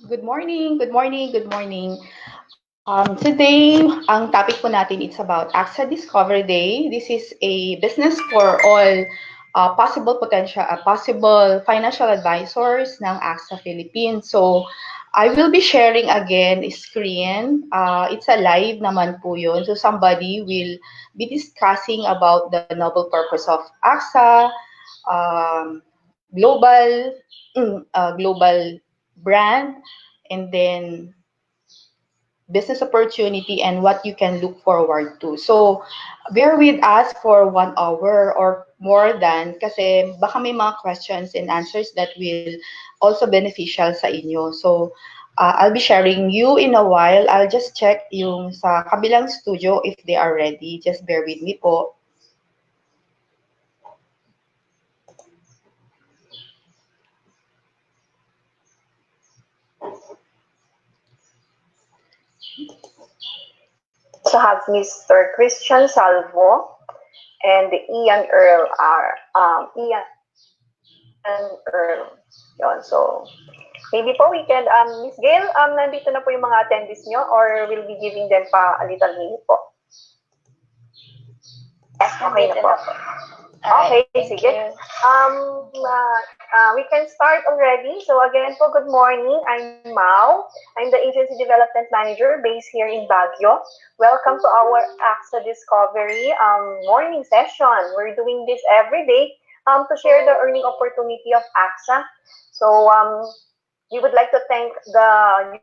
Good morning, good morning, good morning. Today, ang topic po natin is about AXA Discover Day. This is a business for all possible financial advisors ng AXA Philippines. So, I will be sharing again screen. It's a live naman po yun. So, somebody will be discussing about the noble purpose of AXA, um, global, global brand, and then business opportunity and what you can look forward to. So, bear with us for 1 hour or more than kasi baka may mga questions and answers that will also beneficial sa inyo. So, I'll be sharing you in a while. I'll just check yung sa kabilang studio if they are ready. Just bear with me po. So have Mr. Christian Salvo and Ian Earl are Ian Earl. Yun. So maybe po we can Miss Gail, nandito na po yung mga attendees nyo or we'll be giving them pa a little minute po. Yes, Okay na po. Alright, Okay, sige. We can start already. So again po, good morning. I'm Mau. I'm the Agency Development Manager based here in Baguio. Welcome to our AXA Discovery morning session. We're doing this every day to share the earning opportunity of AXA. So we would like to thank the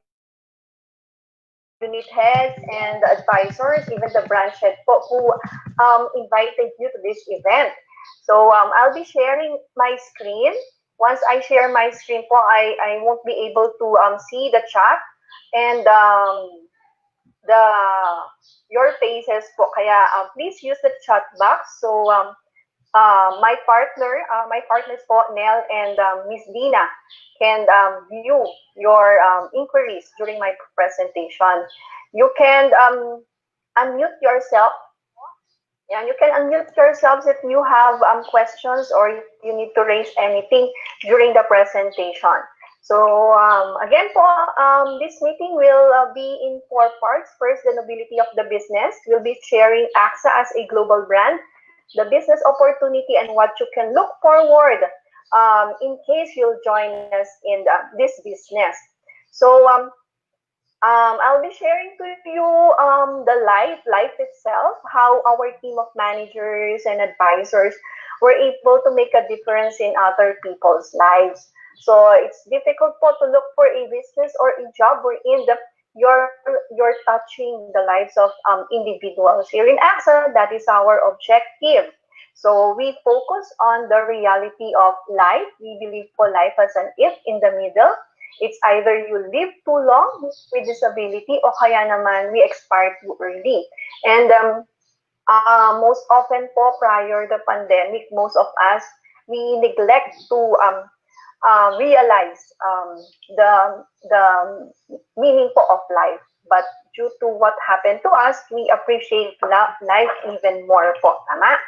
unit heads and the advisors, even the branch head po, who invited you to this event. So I'll be sharing my screen. Once I share my screen po, I won't be able to see the chat and the your faces po. Kaya please use the chat box. So my partners po, Nell and Miss Dina, can view your inquiries during my presentation. You can unmute yourself. Yeah, you can unmute yourselves if you have questions or you need to raise anything during the presentation. So again po, this meeting will be in 4 parts. First, the nobility of the business. We'll be sharing AXA as a global brand, the business opportunity, and what you can look forward in case you'll join us in this business. So I'll be sharing to you the life itself, how our team of managers and advisors were able to make a difference in other people's lives. So it's difficult po to look for a business or a job wherein you're touching the lives of individuals. Here in AXA, that is our objective. So we focus on the reality of life. We believe for life as an if in the middle. It's either you live too long with disability o kaya naman we expire too early. And most often po prior the pandemic, most of us, we neglect to realize the meaning po of life. But due to what happened to us, we appreciate life even more po. Tama?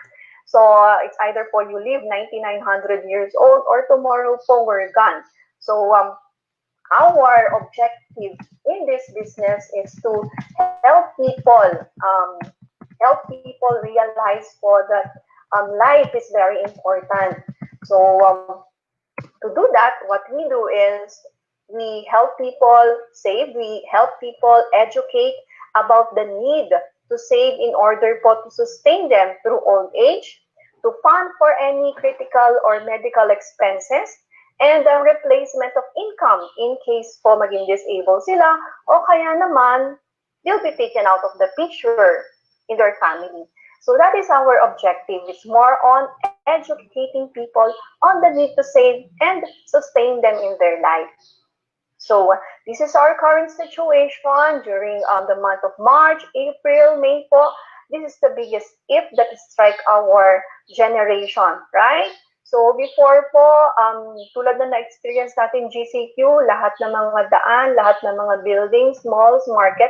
So it's either po you live 9,900 years old or tomorrow po we're gone. So our objective in this business is to help people realize for that life is very important. So to do that, what we do is we help people save, we help people educate about the need to save in order to sustain them through old age, to fund for any critical or medical expenses, and the replacement of income in case po maging disabled sila o kaya naman they'll be taken out of the picture in their family. So that is our objective. It's more on educating people on the need to save and sustain them in their life. So this is our current situation during the month of March, April, May po. This is the biggest if that strike our generation, right? So before po, tulad na na-experience natin GCQ, lahat ng mga daan, lahat ng mga buildings, malls, market,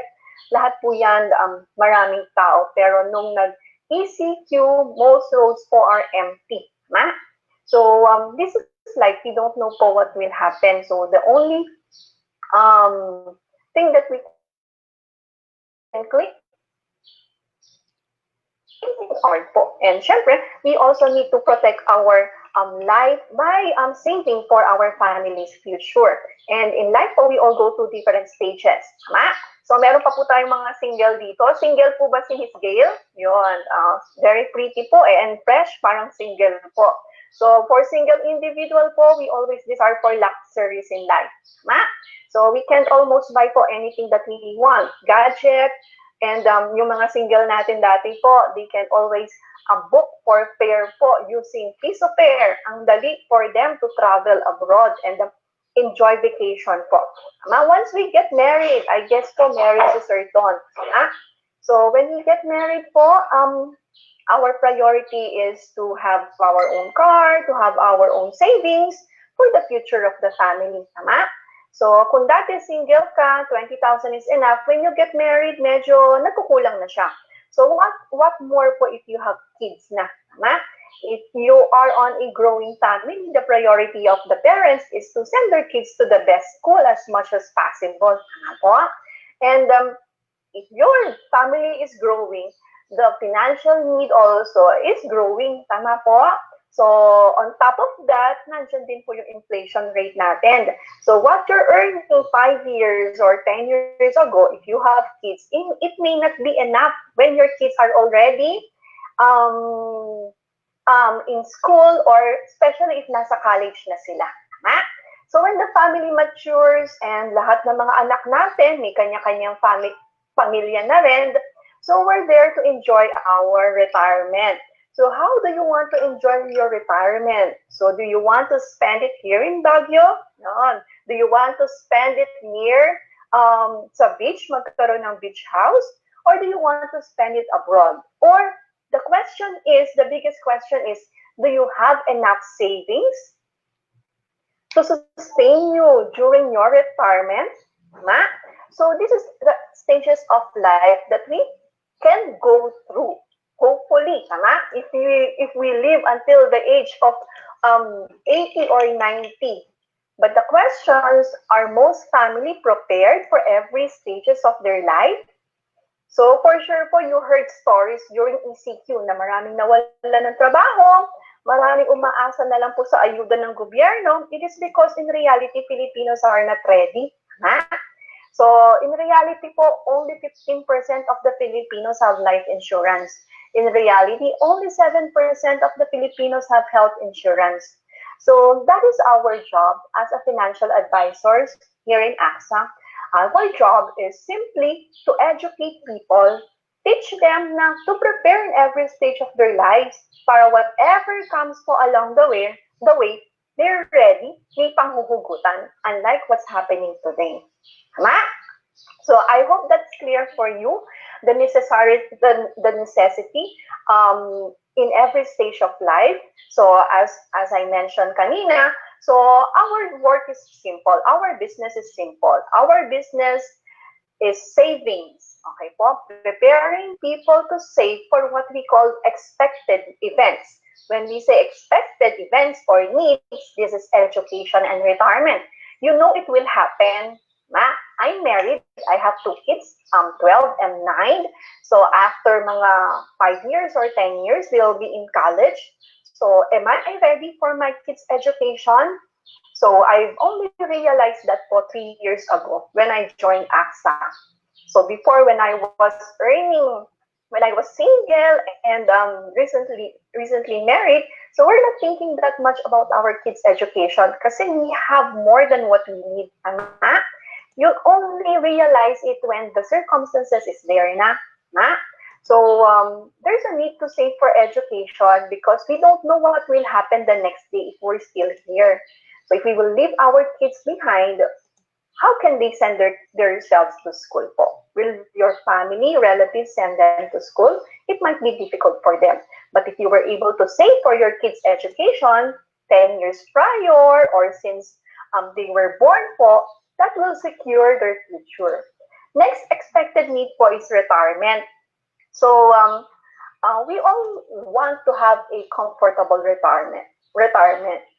lahat po yan maraming tao. Pero nung nag-ECQ, most roads po are empty. Ma? So this is like we don't know po what will happen. So the only thing that we can click hard po. And syempre, we also need to protect our life by saving for our family's future. And in life po, we all go through different stages. Tama? So, meron pa po tayong mga single dito. Single po ba si Miss Gail? Yun. Very pretty po and fresh, parang single po. So, for single individual po, we always desire for luxuries in life. Tama? So, we can almost buy po anything that we want. Gadget, and yung mga single natin dati po, they can always book for fare po using Piso Fare. Ang dali for them to travel abroad and enjoy vacation po. Once we get married, I guess po marriage is certain. So when we get married po, our priority is to have our own car, to have our own savings for the future of the family. Tama? So, kung dati single ka, 20,000 is enough. When you get married, medyo nagkukulang na siya. So, what more po if you have kids na? Tama? If you are on a growing family, the priority of the parents is to send their kids to the best school as much as possible. Tama po? And if your family is growing, the financial need also is growing. Tama po? So, on top of that, nandiyan din po yung inflation rate natin. So, what you're earning 5 years or 10 years ago, if you have kids, it may not be enough when your kids are already in school or especially if nasa college na sila. So, when the family matures and lahat ng mga anak natin, may kanya-kanyang pamilya na rin, so we're there to enjoy our retirement. So how do you want to enjoy your retirement? So do you want to spend it here in Baguio? No. Do you want to spend it near sa beach, magkaroon ng beach house? Or do you want to spend it abroad? Or the question is, the biggest question is, do you have enough savings to sustain you during your retirement? So this is the stages of life that we can go through. Hopefully, if we live until the age of 80 or 90. But the questions, are most family prepared for every stages of their life? So for sure po, you heard stories during ECQ na maraming nawala ng trabaho, maraming umaasa na lang po sa ayuda ng gobyerno. It is because in reality, Filipinos are not ready. So in reality po, only 15% of the Filipinos have life insurance. In reality, only 7% of the Filipinos have health insurance. So that is our job as a financial advisors here in AXA. Our job is simply to educate people, teach them na to prepare in every stage of their lives para whatever comes po along the way, they're ready, may panghuhugutan, unlike what's happening today. So I hope that's clear for you, the necessity in every stage of life. So as I mentioned kanina, so our work is simple, our business is simple. Our business is savings. Okay po? Preparing people to save for what we call expected events. When we say expected events or needs, this is education and retirement. You know it will happen. I'm married. I have 2 kids, 12 and 9. So after mga 5 years or 10 years, they'll be in college. So am I ready for my kids' education? So I've only realized that for 3 years ago when I joined AXA. So before, when I was single and recently married, so we're not thinking that much about our kids' education kasi we have more than what we need. You only realize it when the circumstances is there na. So there's a need to save for education because we don't know what will happen the next day if we're still here. So if we will leave our kids behind, how can they send themselves to school po? Will your family, relatives send them to school? It might be difficult for them. But if you were able to save for your kids' education 10 years prior or since they were born po, that will secure their future. Next expected need po is retirement. So we all want to have a comfortable retirement.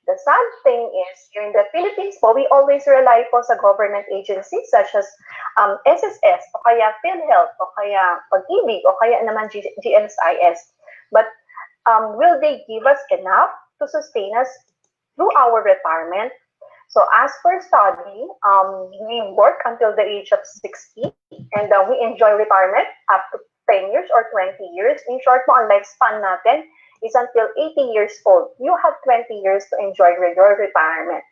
The sad thing is, here in the Philippines po, we always rely po sa government agencies such as SSS, o kaya PhilHealth, o kaya Pag-ibig, o kaya naman GNSIS. But will they give us enough to sustain us through our retirement? So as per study, we work until the age of 60 and we enjoy retirement up to 10 years or 20 years. In short po, ang lifespan natin is until 80 years old. You have 20 years to enjoy your retirement.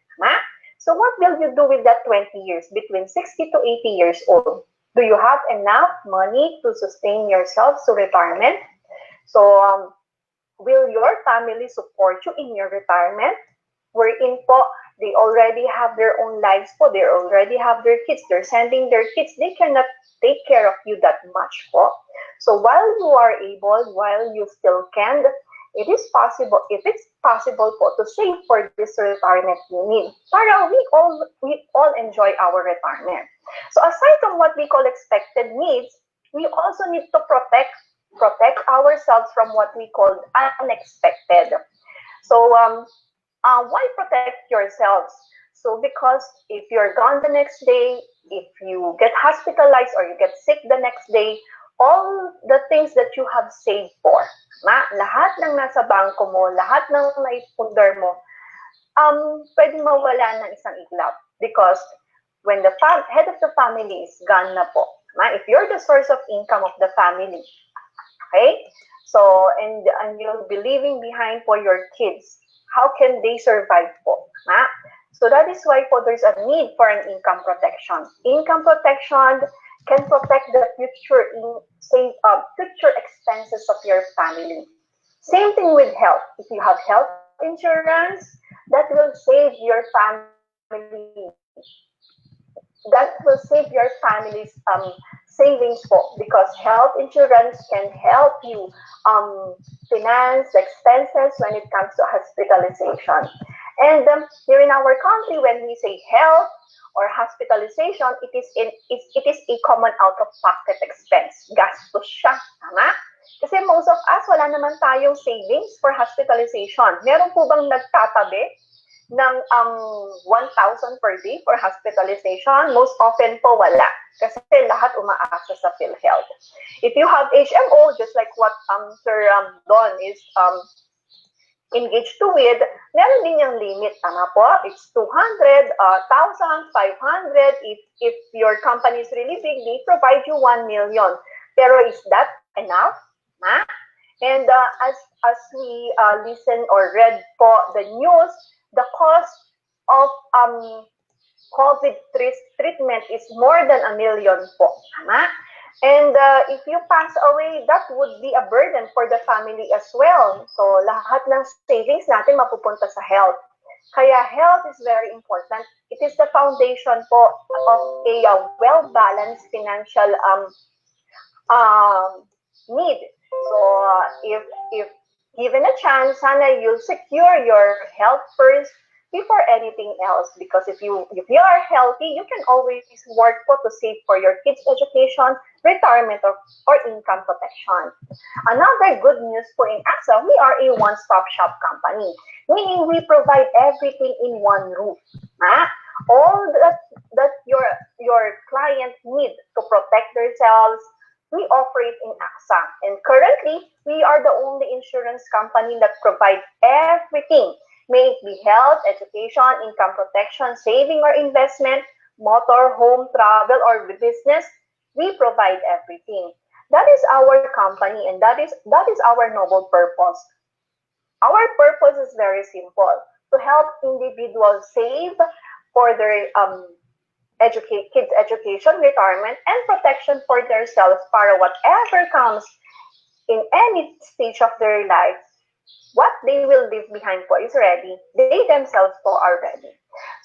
So what will you do with that 20 years between 60 to 80 years old? Do you have enough money to sustain yourselves to retirement? So will your family support you in your retirement? Wherein po, they already have their own lives po, they already have their kids, they're sending their kids, they cannot take care of you that much po. So while you are able, while you still can, it is possible, if it's possible po, to save for this retirement you need. Para we all enjoy our retirement. So aside from what we call expected needs, we also need to protect ourselves from what we call unexpected. So why protect yourselves? So because if you're gone the next day, if you get hospitalized or you get sick the next day, all the things that you have saved for, lahat ng nasa bangko mo, lahat ng naipundar mo, pwede mawala ng isang iglap. Because when the head of the family is gone na po, if you're the source of income of the family, okay? So, and you'll be leaving behind for your kids, how can they survive po? So that is why po there's a need for an income protection. Income protection can protect the future expenses of your family. Same thing with health. If you have health insurance, that will save your family. That will save your family's savings po, because health insurance can help you finance expenses when it comes to hospitalization. And here in our country, when we say health or hospitalization, it is a common out-of-pocket expense. Gastos siya, tama? Kasi most of us, wala naman tayong savings for hospitalization. Meron po bang nagtatabi ng 1,000 per day for hospitalization? Most often po wala. Kasi lahat umaasa sa PhilHealth. If you have HMO, just like what Sir Don is engaged to with, meron din yung limit, tama po? It's 200, 1,000, 500. If your company is really big, they provide you 1 million. Pero is that enough? And as we listen or read po the news, the cost of COVID treatment is more than 1 million po. Tama? And if you pass away, that would be a burden for the family as well. So lahat ng savings natin mapupunta sa health. Kaya health is very important. It is the foundation po of a well-balanced financial need. So if given a chance, sana you'll secure your health first before anything else, because if you are healthy, you can always work to save for your kids' education, retirement, or income protection. Another good news po in AXA, we are a one-stop shop company, meaning we provide everything in one roof. All that your client need to protect themselves, we offer it in AXA. And currently, we are the only insurance company that provides everything. May it be health, education, income protection, saving or investment, motor, home, travel, or business, we provide everything. That is our company, and that is our noble purpose. Our purpose is very simple: to help individuals save for their kids' education, retirement, and protection for themselves para whatever comes in any stage of their life, what they will leave behind po is ready. They themselves po are ready.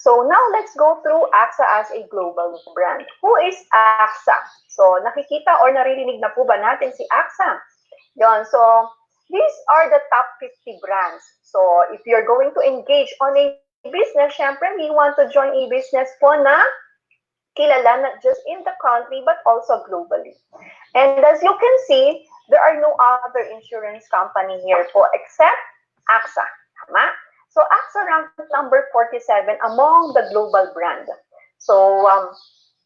So now let's go through AXA as a global brand. Who is AXA? So nakikita or naririnig na po ba natin si AXA? Yon. So these are the top 50 brands. So if you're going to engage on a business, syempre we want to join a business po na kilala not just in the country but also globally. And as you can see, there are no other insurance company here po except AXA. Tama? So AXA ranked number 47 among the global brand. So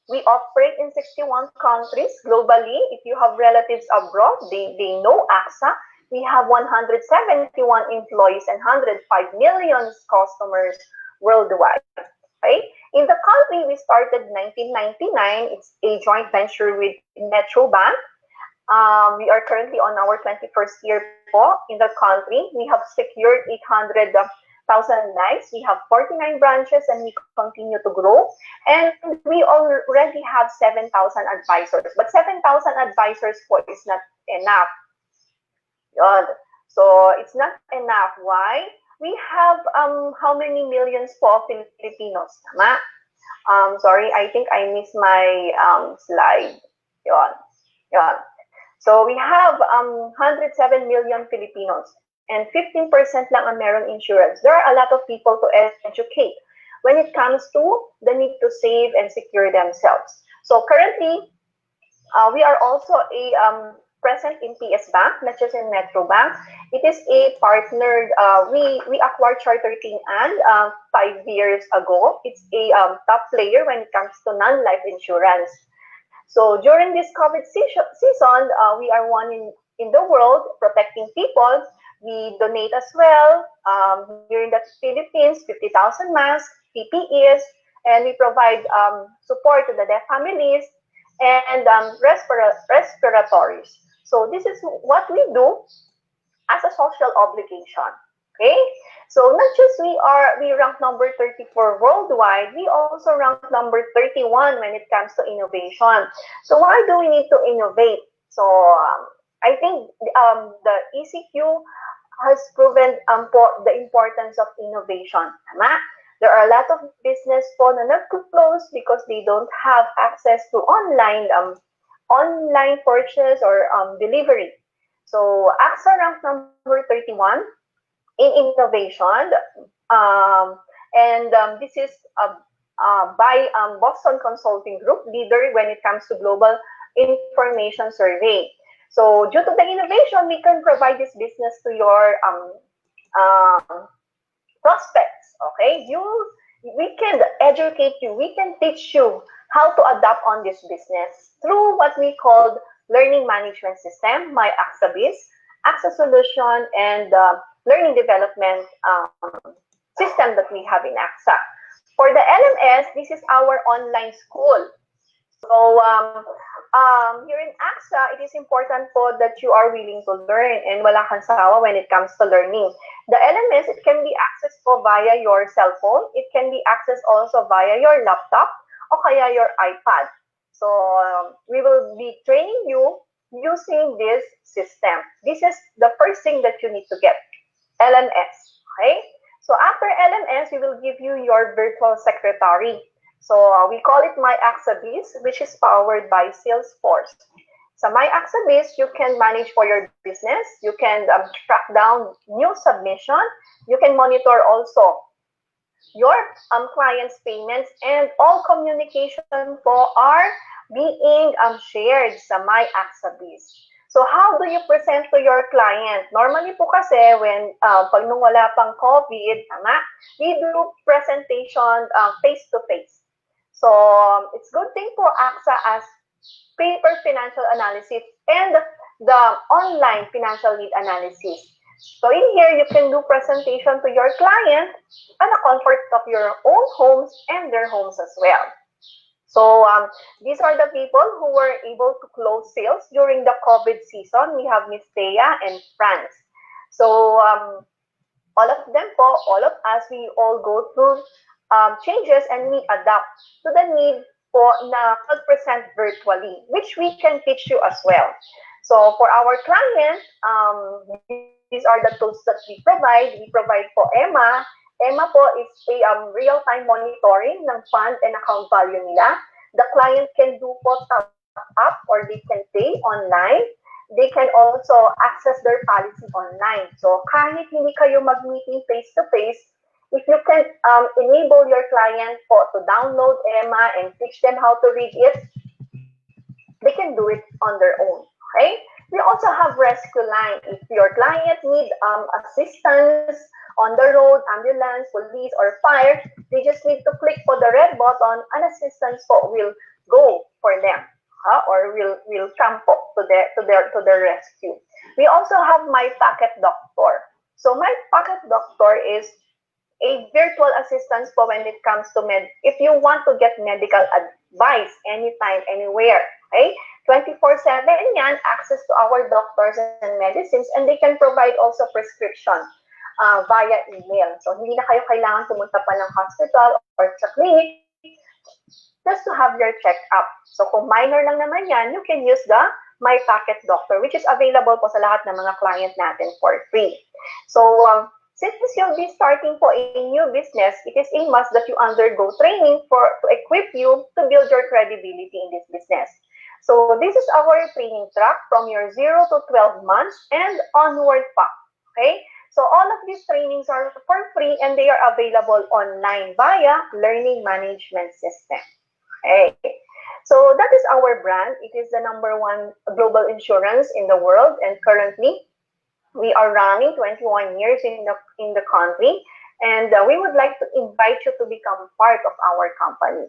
we operate in 61 countries globally. If you have relatives abroad, they know AXA. We have 171 employees and 105 million customers worldwide. Right? In the country, we started 1999. It's a joint venture with Metro Bank. We are currently on our 21st year po in the country. We have secured 800,000 lives. We have 49 branches and we continue to grow. And we already have 7,000 advisors. But 7,000 advisors po is not enough. So it's not enough. Why? We have how many millions po Filipinos? Tama? Sorry, I think I missed my slide. Yon. Yon. So we have 107 million Filipinos and 15% lang ang merong insurance. There are a lot of people to educate when it comes to the need to save and secure themselves. So currently, we are also a present in PS Bank, not just in Metro Bank. It is a partnered, we acquired Charter King and 5 years ago. It's a top player when it comes to non-life insurance. So during this COVID season, we are one in the world protecting people. We donate as well. Here in the Philippines, 50,000 masks, PPEs, and we provide support to the deaf families and respiratories. So this is what we do as a social obligation. Okay, so not just we rank number 34 worldwide, we also rank number 31 when it comes to innovation. So why do we need to innovate? So I think the ECQ has proven the importance of innovation. Tama? There are a lot of business po na nag-close because they don't have access to online purchase or delivery. So AXA ranked number 31 in innovation, and this is by Boston Consulting Group, leader when it comes to global information survey. So due to the innovation, we can provide this business to your prospects. Okay, we can educate you, we can teach you how to adapt on this business through what we call learning management system, my AXA-Biz, AXA Solution, and learning development system that we have in AXA. For the LMS, this is our online school. So here in AXA, it is important po that you are willing to learn and wala kang sawa when it comes to learning. The LMS, it can be accessed po via your cell phone. It can be accessed also via your laptop o kaya your iPad. So we will be training you using this system. This is the first thing that you need to get. LMS, okay? So after LMS, we will give you your virtual secretary. So we call it My AXA-Biz, which is powered by Salesforce. So My AXA-Biz, you can manage for your business. You can track down new submission. You can monitor also your clients' payments, and all communication po are being shared sa My AXA-Biz. So how do you present to your client? Normally po kasi when pag nung wala pang COVID, tama, we do presentation face-to-face. So it's good thing po AXA as paper financial analysis and the online financial need analysis. So in here, you can do presentation to your client at the comfort of your own homes and their homes as well. So these are the people who were able to close sales during the COVID season. We have Miss Thea and Franz. So all of them po, all of us, we all go through changes and we adapt to the need po na pag-present virtually, which we can teach you as well. So for our clients, these are the tools that we provide. We provide po Emma. Emma po is a real-time monitoring ng fund and account value nila. The client can do po top up or they can pay online. They can also access their policy online. So kahit hindi kayo mag-meeting face-to-face, if you can enable your client po to download Emma and teach them how to read it, they can do it on their own. Okay? We also have rescue line. If your client need assistance on the road, ambulance, police, or fire, they just need to click for the red button and assistance po will go for them, or will come po to their rescue. We also have My Pocket Doctor. So My Pocket Doctor is a virtual assistance po when it comes to if you want to get medical advice anytime, anywhere, okay? 24/7 yan, access to our doctors and medicines, and they can provide also prescription via email. So, hindi na kayo kailangan pumunta pa ng hospital or sa clinic just to have your check-up. So, kung minor lang naman yan, you can use the My Pocket Doctor, which is available po sa lahat ng mga client natin for free. So, since you'll be starting po a new business, it is a must that you undergo training to equip you to build your credibility in this business. So this is our training track from your 0 to 12 months and onward pa. Okay? So all of these trainings are for free and they are available online via Learning Management System. Okay? So that is our brand. It is the #1 global insurance in the world, and currently we are running 21 years in the country, and we would like to invite you to become part of our company.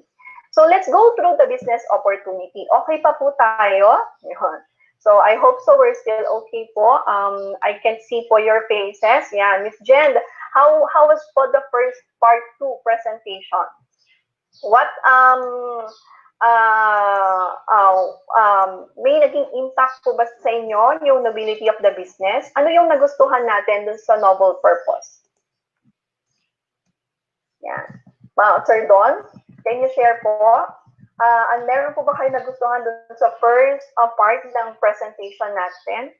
So let's go through the business opportunity. Okay pa po tayo? Yun. So I hope so. We're still okay po. I can see po your faces. Yeah, Miss Jen, how was po the first part 2 presentation? What may naging impact po ba sa inyo yung nobility of the business? Ano yung nagustuhan natin dun sa noble purpose? Yan. Sir Don, can you share po? Meron po ba kayo nagustuhan dun sa first part ng presentation natin?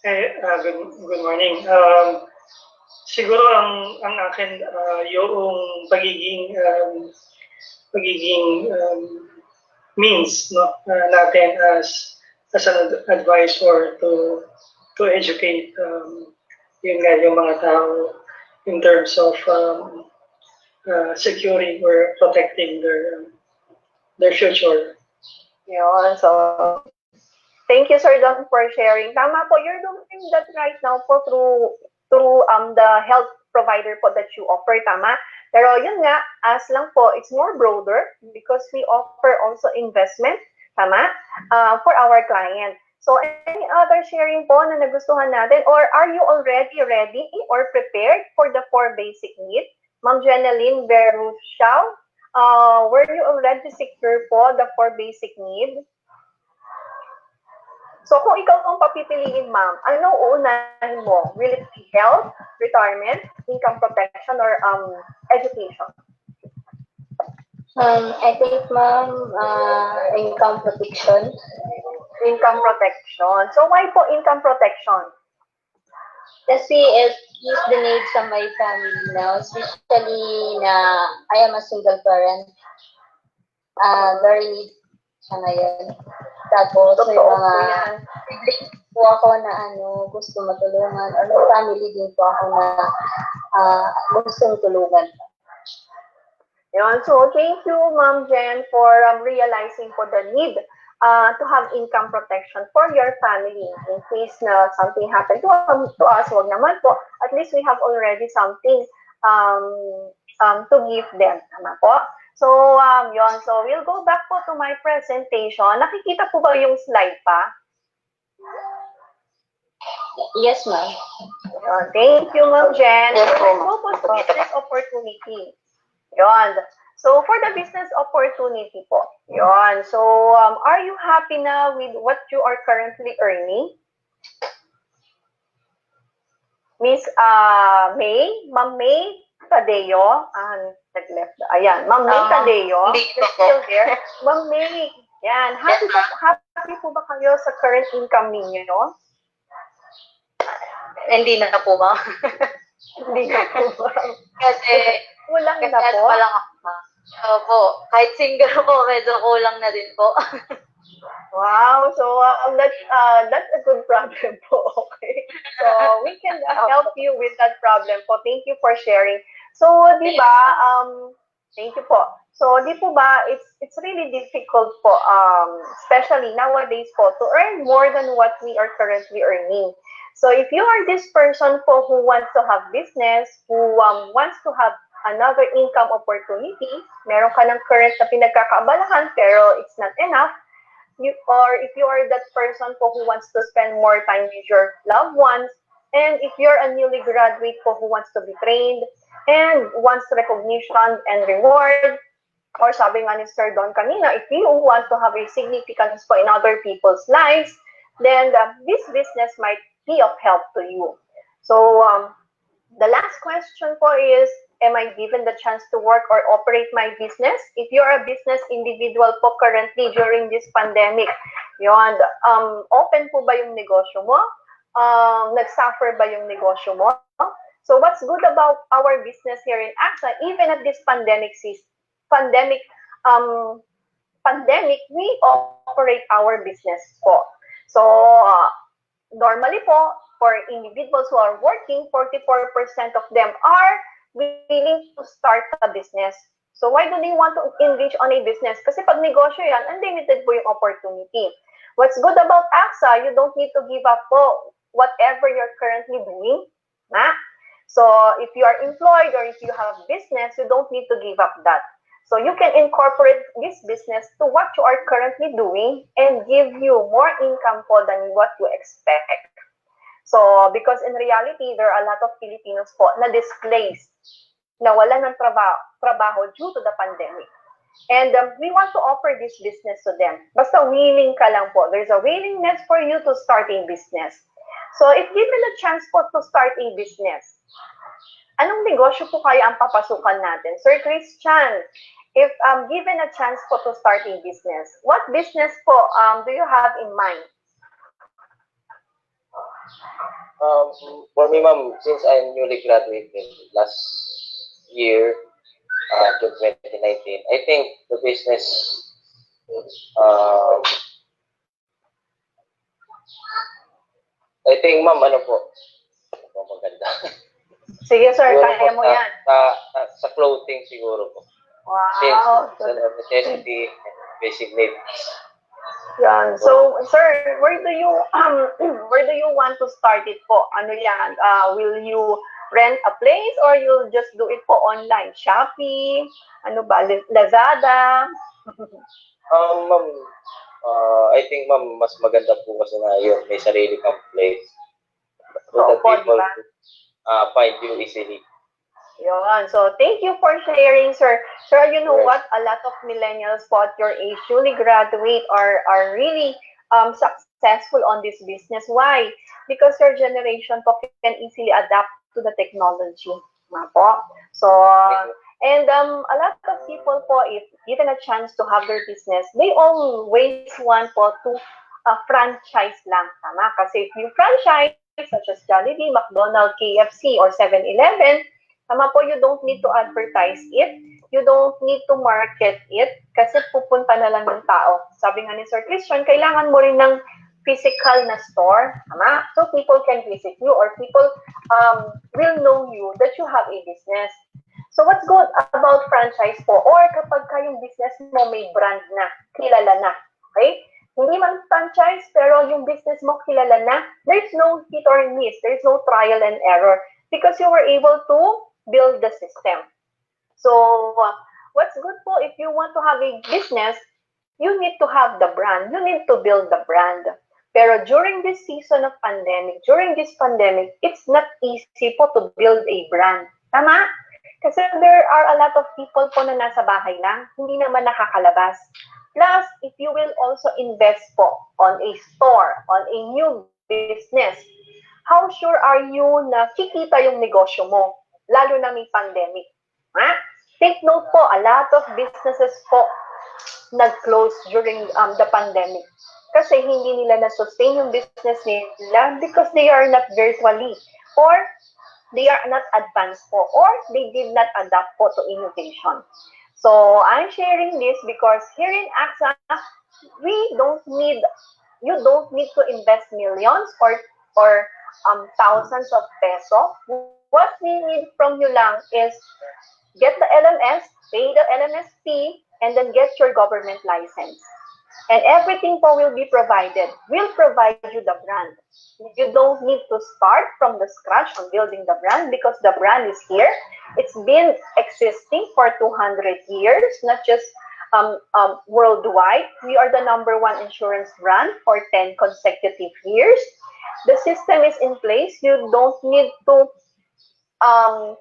Hey, good morning. Siguro ang akin yung pagiging means, no, natin as an advisor to educate yung mga tao in terms of securing or protecting their future. Yun, so thank you, Sir Don, for sharing. Tama po, you're doing that right now po through the health provider po that you offer, tama? Pero yun nga, as lang po, it's more broader because we offer also investment, tama, for our client. So, any other sharing po na nagustuhan natin, or are you already ready or prepared for the 4 basic needs? Ma'am Jeneline Berushaw, were you already secure po the 4 basic needs? So, kung ikaw ang papipiliin, ma'am, ano uunahin mo? Will it be health, retirement, income protection, or education? I think, ma'am, income protection. Income protection. So, why po income protection? Kasi it is the needs of my family now, especially na I am a single parent. Very need siya ngayon. Tapos, may mga po ako na gusto matulungan, or may family din po ako na gustong tulungan. Yun. So, thank you, Ma'am Jen, for realizing po the need to have income protection for your family. In case na something happened to us, wag naman po. At least we have already something to give them. Tama po? So, yun. So, we'll go back po to my presentation. Nakikita po ba yung slide pa? Yes, ma'am. Thank you, Ma'am Jen. Yes, so, let's go po to business opportunity. Yun. So, for the business opportunity po. Yun. So, are you happy na with what you are currently earning? Miss May? Ma'am May Tadeo? Nag-left. Ayan. Ma'am May Tadeo. Still there. Ma'am May. Yan. Happy po ba kayo sa current income ninyo, no? Hindi na po, ma'am. Hindi na po. Kasi, kulang na po? pa lang ako, ma'am. Opo. Kahit single po, medyo kulang na din po. Wow. So, that's a good problem po. Okay. So, we can help you with that problem po. Thank you for sharing. So, di ba, thank you po. So, di po ba, it's really difficult po, especially nowadays po, to earn more than what we are currently earning. So if you are this person po who wants to have business, who wants to have another income opportunity, meron ka ng current na pinagkakaabalahan pero it's not enough, or if you are that person po who wants to spend more time with your loved ones, and if you're a newly graduate po who wants to be trained and wants recognition and reward, or sabi nga ni Sir Don kanina, if you want to have a significance po in other people's lives, then this business might be of help to you. So the last question po is, am I given the chance to work or operate my business? If you're a business individual po currently during this pandemic, yun, open po ba yung negosyo mo? Nag-suffer ba yung negosyo mo? So what's good about our business here in AXA, even at this pandemic, we operate our business po. So normally po, for individuals who are working, 44% of them are willing to start a business. So why do they want to engage on a business? Kasi pag negosyo yan, unlimited po yung opportunity. What's good about AXA, you don't need to give up po whatever you're currently doing. So if you are employed or if you have business, you don't need to give up that. So you can incorporate this business to what you are currently doing and give you more income po than what you expect. So because in reality, there are a lot of Filipinos po na displaced, na wala ng trabaho due to the pandemic. And we want to offer this business to them. Basta willing ka lang po. There's a willingness for you to start a business. So if given a chance po to start a business, anong negosyo po kaya ang papasukan natin? Sir Christian, if given a chance po to start a business, what business po do you have in mind? For me, ma'am, since I'm newly graduated last year, June 2019, I think the business, I think, ma'am, ano po maganda. Sige, sir, kaya mo yan. Sa clothing siguro po. Wow. Since it's a necessity, basic needs. Yan. So, sir, where do you want to start it po? Ano yan? Will you rent a place or you'll just do it po online? Shopee? Ano ba? Lazada? Ma'am, I think, ma'am, mas maganda po kasi na yun, may sarili kang place. So that people find you easily. Yun. So, thank you for sharing, sir. Sir, you know what? A lot of millennials po at your age, newly graduate, are really successful on this business. Why? Because your generation po can easily adapt to the technology. Po. So, and a lot of people po, if given a chance to have their business, they always want po to franchise lang. Tama? Kasi if you franchise, such as Jollibee, McDonald's, KFC, or 7-Eleven, tama po, you don't need to advertise it. You don't need to market it kasi pupunta na lang ng tao. Sabi nga ni Sir Christian, kailangan mo rin ng physical na store. Tama? So people can visit you or people will know you that you have a business. So what's good about franchise po? Or kapag kayong business mo may brand na, kilala na. Okay? Hindi man franchise, pero yung business mo kilala na, there's no hit or miss. There's no trial and error because you were able to build the system. So, what's good po, if you want to have a business, you need to have the brand. You need to build the brand. Pero during this season of pandemic, during this pandemic, it's not easy po to build a brand. Tama? Kasi there are a lot of people po na nasa bahay lang, hindi naman nakakalabas. Plus, if you will also invest po on a store, on a new business, how sure are you na kikita yung negosyo mo? Lalo na may pandemic. Take note po, a lot of businesses po nag-close during the pandemic. Kasi hindi nila na-sustain yung business nila because they are not virtually or they are not advanced po or they did not adapt po to innovation. So, I'm sharing this because here in AXA, you don't need to invest millions or thousands of pesos. What we need from you lang is get the LMS, pay the LMS fee, and then get your government license. And everything po will be provided. We'll provide you the brand. You don't need to start from the scratch on building the brand because the brand is here. It's been existing for 200 years, not just worldwide. We are the #1 insurance brand for 10 consecutive years. The system is in place. You don't need to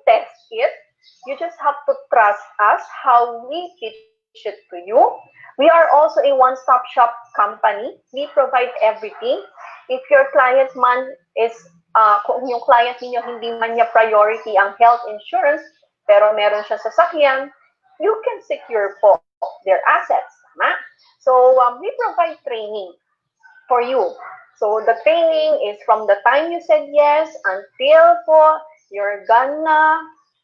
test it. You just have to trust us how we teach it to you. We are also a one-stop shop company. We provide everything. If your client man is, kung yung client niyo hindi man niya priority ang health insurance, pero meron siya sasakyan, you can secure po their assets. Tama? So, we provide training for you. So, the training is from the time you said yes until po you're gonna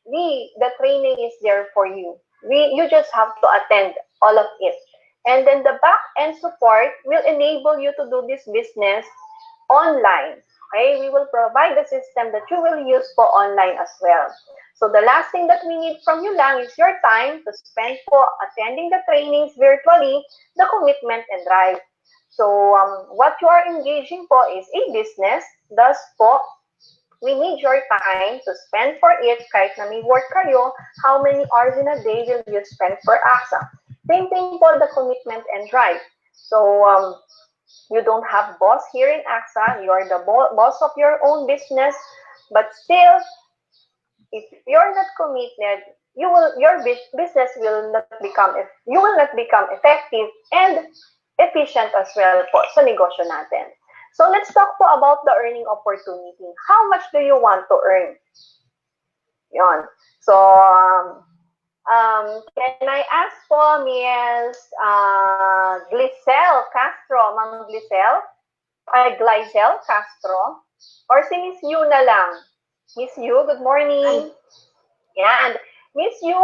the training is there for you. You just have to attend all of it. And then the back-end support will enable you to do this business online. Okay? We will provide the system that you will use for online as well. So the last thing that we need from you lang is your time to spend for attending the trainings virtually, the commitment and drive. So what you are engaging for is a business. Thus po, we need your time to spend for it. Kahit na may work kayo, how many hours in a day will you spend for AXA? Same thing for the commitment and drive. So you don't have boss here in AXA. You are the boss of your own business. But still, if you're not committed, your business will not become effective and efficient as well po sa negosyo natin. So let's talk po about the earning opportunity. How much do you want to earn? Yon. So can I ask po Ms. Glycel Castro, Ma'am Glycel? Glycel Castro? Or si Miss Yu na lang? Miss Yu, good morning. Yan. Miss Yu,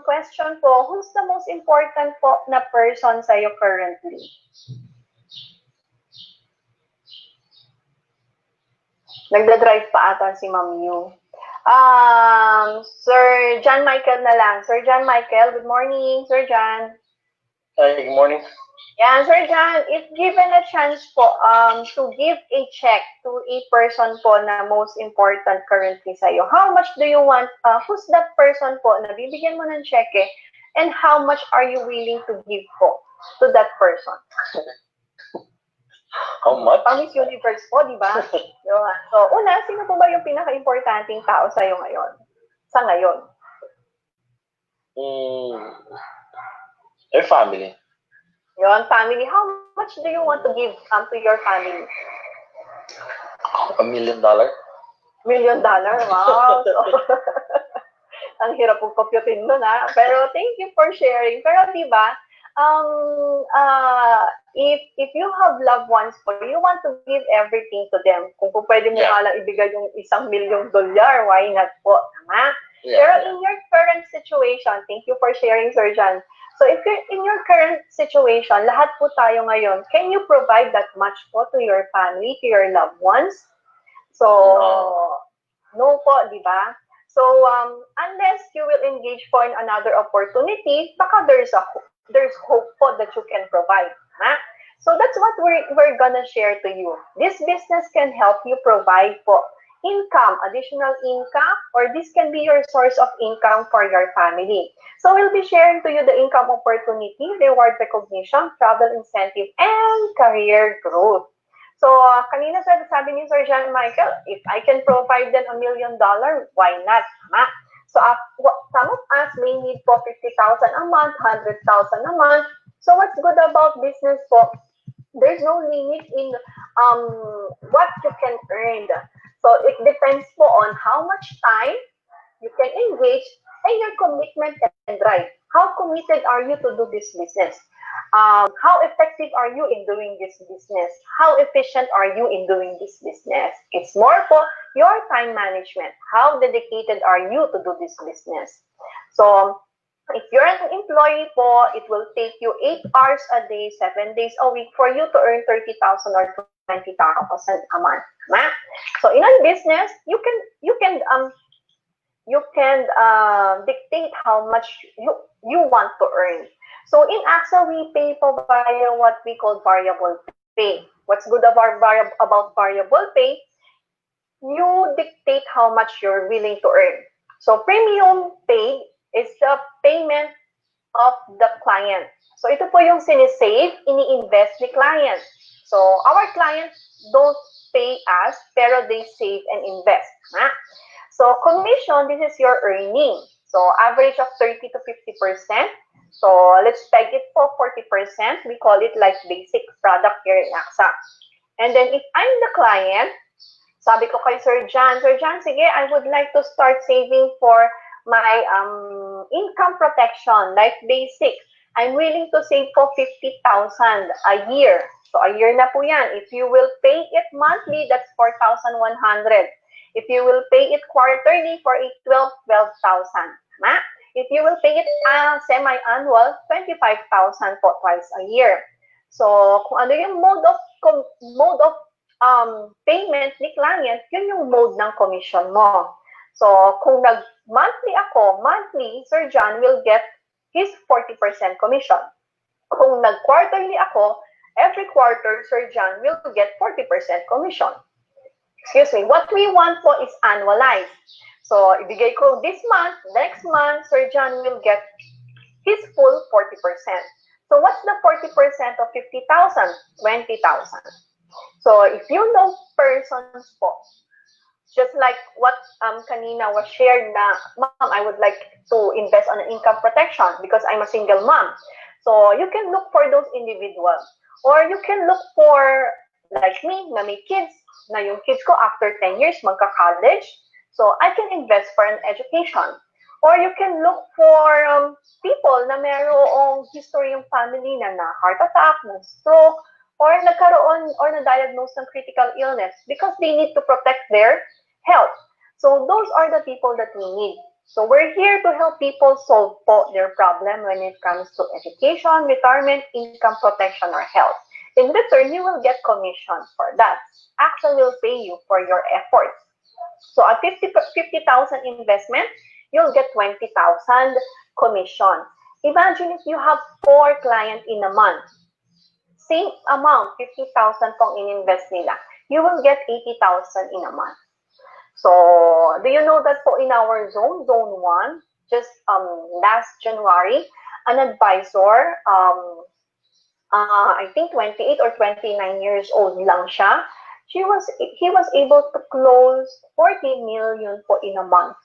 question po, who's the most important po na person sa'yo currently? Nagda-drive pa ata si Ma'am Yu. Sir John Michael na lang. Sir John Michael, good morning. Sir John. Hi, good morning. Yeah, Sir John, if given a chance po to give a check to a person po na most important currently sa'yo, how much do you want, who's that person po na bibigyan mo ng check and how much are you willing to give po to that person? How much? Miss Universe po, di ba? So, una, sino po ba yung pinaka-importanting tao sa'yo ngayon? Sa ngayon? Your family. Yon, family. How much do you want to give to your family? $1 million. $1 million? Wow. So, ang hirap pong computin nun, ha? Pero thank you for sharing. Pero di ba, if you have loved ones po, you want to give everything to them. Kung pwede mo lang ibigay yung $1 million, why not po? Tama? Pero in your current situation, thank you for sharing, Sir John. So if you're in your current situation, lahat po tayo ngayon, can you provide that much po to your family, to your loved ones? So, no po, di ba? So, unless you will engage po in another opportunity, baka there's hope po that you can provide. Ha? So that's what we're gonna share to you. This business can help you provide po income, additional income, or this can be your source of income for your family. So we'll be sharing to you the income opportunity, reward recognition, travel incentive, and career growth. So kanina sabi ni Sir John Michael, if I can provide them $1 million, why not? Ma? So some of us may need for 50,000 a month, 100,000 a month. So what's good about business po? There's no limit in what you can earn. So it depends po on how much time you can engage and your commitment and drive. How committed are you to do this business? How effective are you in doing this business? How efficient are you in doing this business? It's more for your time management. How dedicated are you to do this business? So if you're an employee po, it will take you 8 hours a day, 7 days a week for you to earn 30,000 or 20,000 a month. So in a business, you can dictate how much you want to earn. So in AXA, we pay po via what we call variable pay. What's good about variable pay? You dictate how much you're willing to earn. So premium pay is the payment of the client. So ito po yung sinisave, ini-invest ni client. So our clients don't pay us, pero they save and invest. So commission, this is your earning. So average of 30 to 50%. So let's peg it for 40%. We call it like basic product here in AXA. And then if I'm the client, sabi ko kay Sir John, sige, I would like to start saving for my income protection, like basic. I'm willing to save for 50,000 a year. So a year na po yan. If you will pay it monthly, that's 4,100. If you will pay it quarterly for 12,000. If you will pay it semi-annual, 25,000 po twice a year. So kung ano yung mode of payment ni client, yun yung mode ng commission mo. So kung nag-monthly ako, monthly, Sir John will get his 40% commission. Kung nag-quarterly ako, every quarter, Sir John will get 40% commission. Excuse me, what we want po is annualized. So, ibigay ko this month, next month, Sir John will get his full 40%. So, what's the 40% of 50,000? 20,000. So, if you know persons po, just like what kanina was shared na, ma'am, I would like to invest on an income protection because I'm a single mom. So, you can look for those individuals. Or you can look for, like me, na may kids, na yung kids ko after 10 years magka-college. So, I can invest for an education. Or you can look for people na mayroong history yung family na heart attack, na stroke, or nagkaroon or na-diagnose ng critical illness because they need to protect their health. So, those are the people that we need. So, we're here to help people solve po their problem when it comes to education, retirement, income protection, or health. In return, you will get commission for that. AXA will pay you for your efforts. So at 50,000 investment, you'll get 20,000 commission. Imagine if you have 4 clients in a month. Same amount, 50,000 pong in-invest nila. You will get 80,000 in a month. So, do you know that po in our zone 1, just last January, an advisor, I think 28 or 29 years old lang siya, he was able to close 40 million po in a month.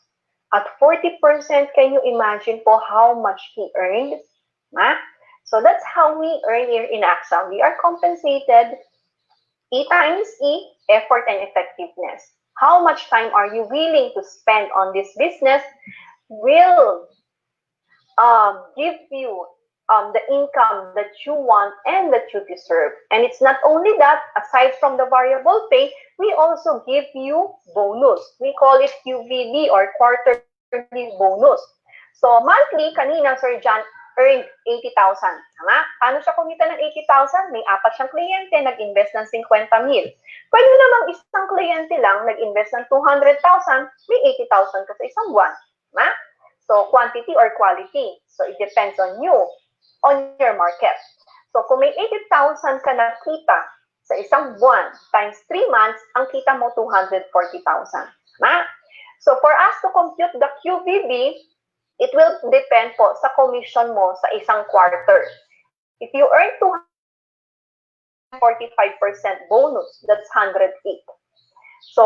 At 40%, can you imagine po how much he earned? So that's how we earn here in AXA. We are compensated E times E, effort and effectiveness. How much time are you willing to spend on this business will give you the income that you want and that you deserve. And it's not only that, aside from the variable pay, we also give you bonus. We call it QVB or quarterly bonus. So monthly, kanina Sir John earned 80,000. Tama? Paano siya kumita ng 80,000? May 4 siyang kliyente, nag-invest ng 50,000. Pwede namang isang kliyente lang, nag-invest ng 200,000, may 80,000 ka sa isang buwan. Tama? So quantity or quality. So it depends on you, on your market. So kung may 80,000 ka na kita sa isang buwan times 3 months, ang kita mo 240,000. Tama? So for us to compute the QVB, it will depend po sa commission mo sa isang quarter. If you earn 45% bonus, that's 108. So,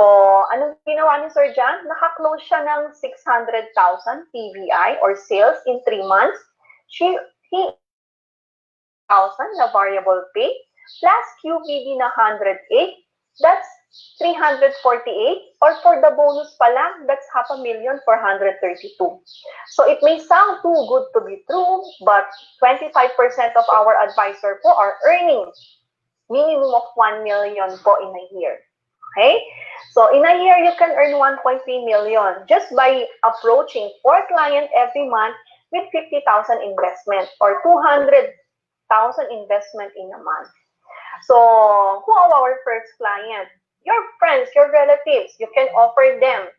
anong ginawa ni Sir John? Naka-close siya ng 600,000 PVI or sales in 3 months. He 1,000 na variable pay plus QVB na 108. That's 348, or for the bonus pa lang, that's 500,432. So it may sound too good to be true, but 25% of our advisor po are earning minimum of 1 million po in a year. Okay? So in a year, you can earn 1.3 million just by approaching 4 clients every month with 50,000 investment or 200,000 investment in a month. So who are our first client? Your friends, your relatives, you can offer them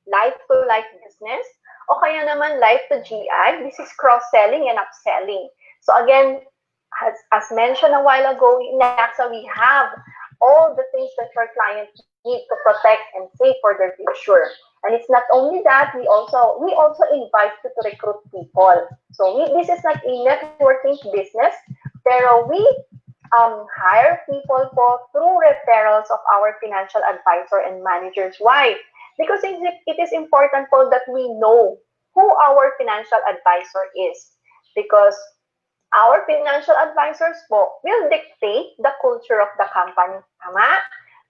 life-to-life business o kaya naman life to GI. This is cross-selling and upselling. So again, as mentioned a while ago, in AXA, we have all the things that your clients need to protect and save for their future. And it's not only that, we also invite you to recruit people. So this is like a networking business, pero we hire people po through referrals of our financial advisor and managers. Why? Because it is important po that we know who our financial advisor is. Because our financial advisors po will dictate the culture of the company. Tama?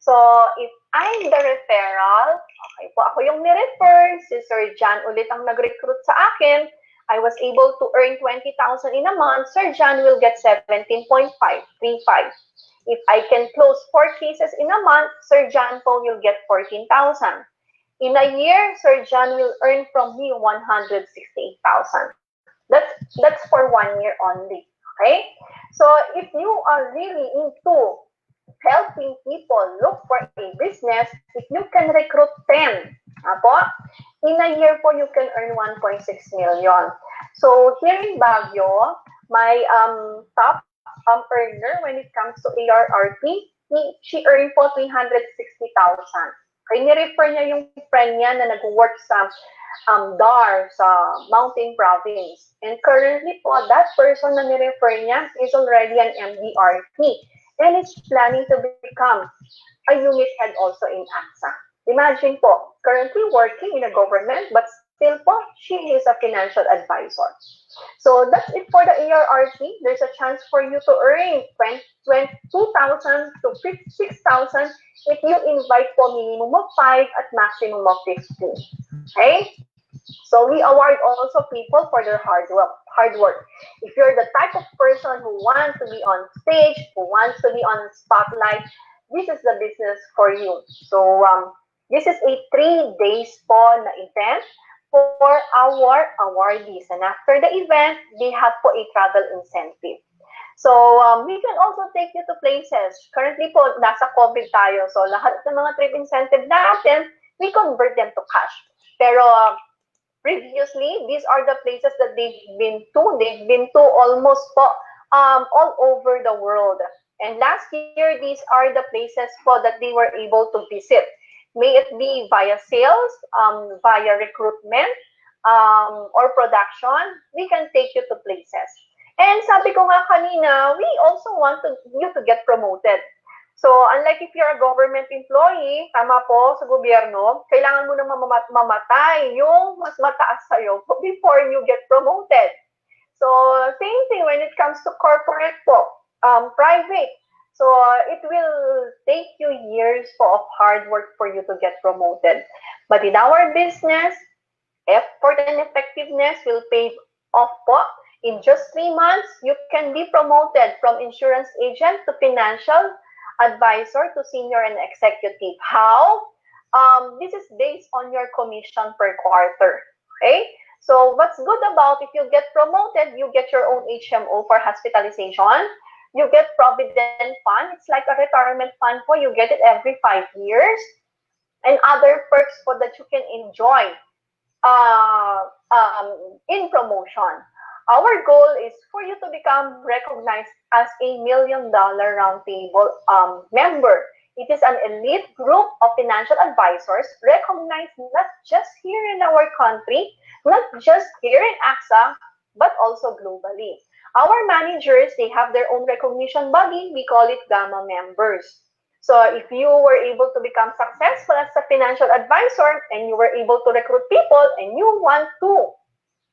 So, if I'm the referral, okay po, ako yung ni-refer, si Sir John ulit ang nag-recruit sa akin, I was able to earn 20,000 in a month, Sir John will get 17.535. If I can close 4 cases in a month, Sir John po will get 14,000. In a year, Sir John will earn from me 168,000. That's for 1 year only. Okay? So if you are really into helping people look for a business, if you can recruit 10, apo, in a year po you can earn 1.6 million. So here in Baguio, my top earner when it comes to ARRT, she earned po 360,000. Kaya ni-refer niya yung friend niya na nag-work sa DAR, sa Mountain Province. And currently po, that person na ni-refer niya is already an MDRT and is planning to become a unit head also in AXA. Imagine po, currently working in a government, but still po, she is a financial advisor. So that's it for the ARRT. There's a chance for you to earn 22,000 to 56,000 if you invite for minimum of 5 at maximum of 15. Okay? So we award also people for their hard work. If you're the type of person who wants to be on stage, who wants to be on spotlight, this is the business for you. So this is a 3 days po na event for our awardees. And after the event, they have po a travel incentive. So we can also take you to places. Currently po, nasa COVID tayo. So lahat ng mga trip incentive natin, we convert them to cash. Pero previously, these are the places that they've been to. They've been to almost po, all over the world. And last year, these are the places po that they were able to visit. May it be via sales, via recruitment, or production, we can take you to places. And sabi ko nga kanina, we also want you to get promoted. So, unlike if you're a government employee, tama po, sa gobyerno, kailangan mo na mamatay yung mas mataas sa'yo before you get promoted. So, same thing when it comes to corporate po, private. So, it will take you years of hard work for you to get promoted. But in our business, effort and effectiveness will pay off po. In just 3 months, you can be promoted from insurance agent to financial advisor to senior and executive. How? This is based on your commission per quarter. Okay? So what's good about if you get promoted, you get your own HMO for hospitalization. You get provident fund. It's like a retirement fund for you. Get it every 5 years. And other perks for that you can enjoy in promotion. Our goal is for you to become recognized as a $1 Million Roundtable member. It is an elite group of financial advisors recognized not just here in our country, not just here in AXA, but also globally. Our managers, they have their own recognition body. We call it Gamma members. So if you were able to become successful as a financial advisor and you were able to recruit people and you want to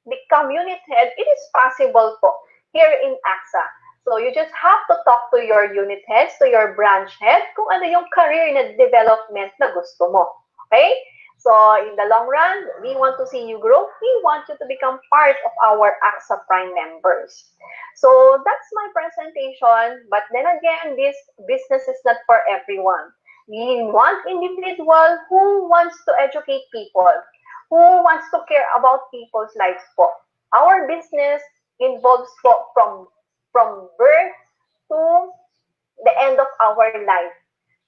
become unit head, it is possible po here in AXA. So you just have to talk to your unit heads, to your branch head, kung ano yung career na development na gusto mo. Okay? So in the long run, we want to see you grow. We want you to become part of our AXA Prime members. So that's my presentation. But then again, this business is not for everyone. We want individual who wants to educate people, who wants to care about people's lives po. Our business involves po from birth to the end of our life.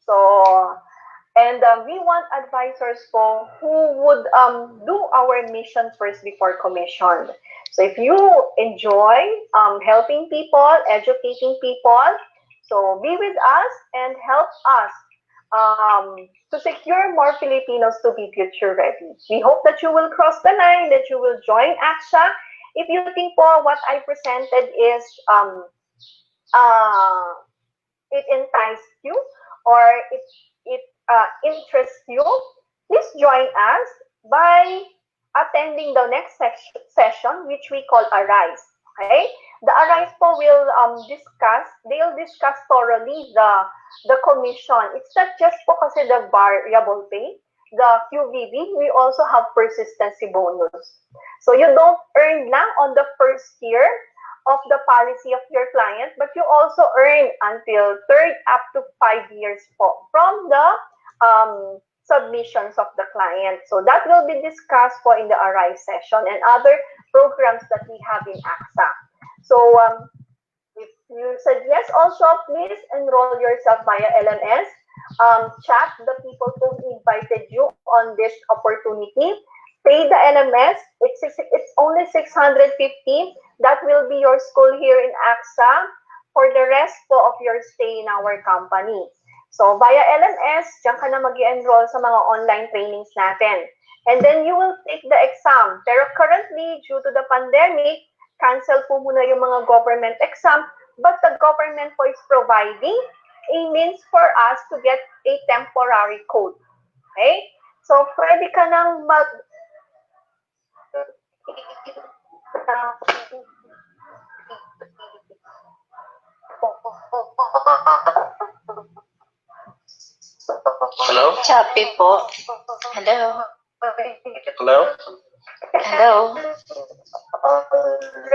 So And we want advisors po who would do our mission first before commission. So if you enjoy helping people, educating people, so be with us and help us to secure more Filipinos to be future ready. We hope that you will cross the line, that you will join AXA. If you think po what I presented is it enticed you or it interests you, please join us by attending the next session, which we call Arise. Okay? The Arise po will they'll discuss thoroughly the commission. It's not just po kasi the variable pay, the QVB, we also have persistency bonus. So you don't earn lang on the first year of the policy of your client, but you also earn until 3rd up to 5 years po from the submissions of the client. So that will be discussed po in the Arise session and other programs that we have in AXA. So if you said yes also, please enroll yourself via LMS. Chat the people who invited you on this opportunity. Pay the LMS. It's only 650. That will be your school here in AXA for the rest po of your stay in our company. So via LMS, diyan ka na mag-enroll sa mga online trainings natin. And then you will take the exam. Pero currently, due to the pandemic, cancel po muna yung mga government exam. But the government po is providing a means for us to get a temporary code. Okay? So pwede ka nang Hello? Choppy po. Hello. Hello? Hello.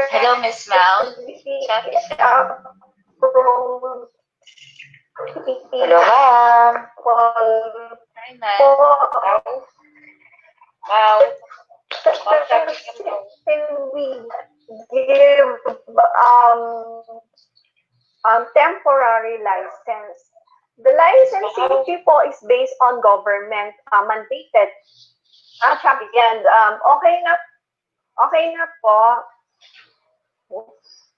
Hello, Miss Mal. Choppy. Hello, ma'am. Hi, ma'am. Wow. We give temporary license. The licensing fee po is based on government mandated. And okay na po.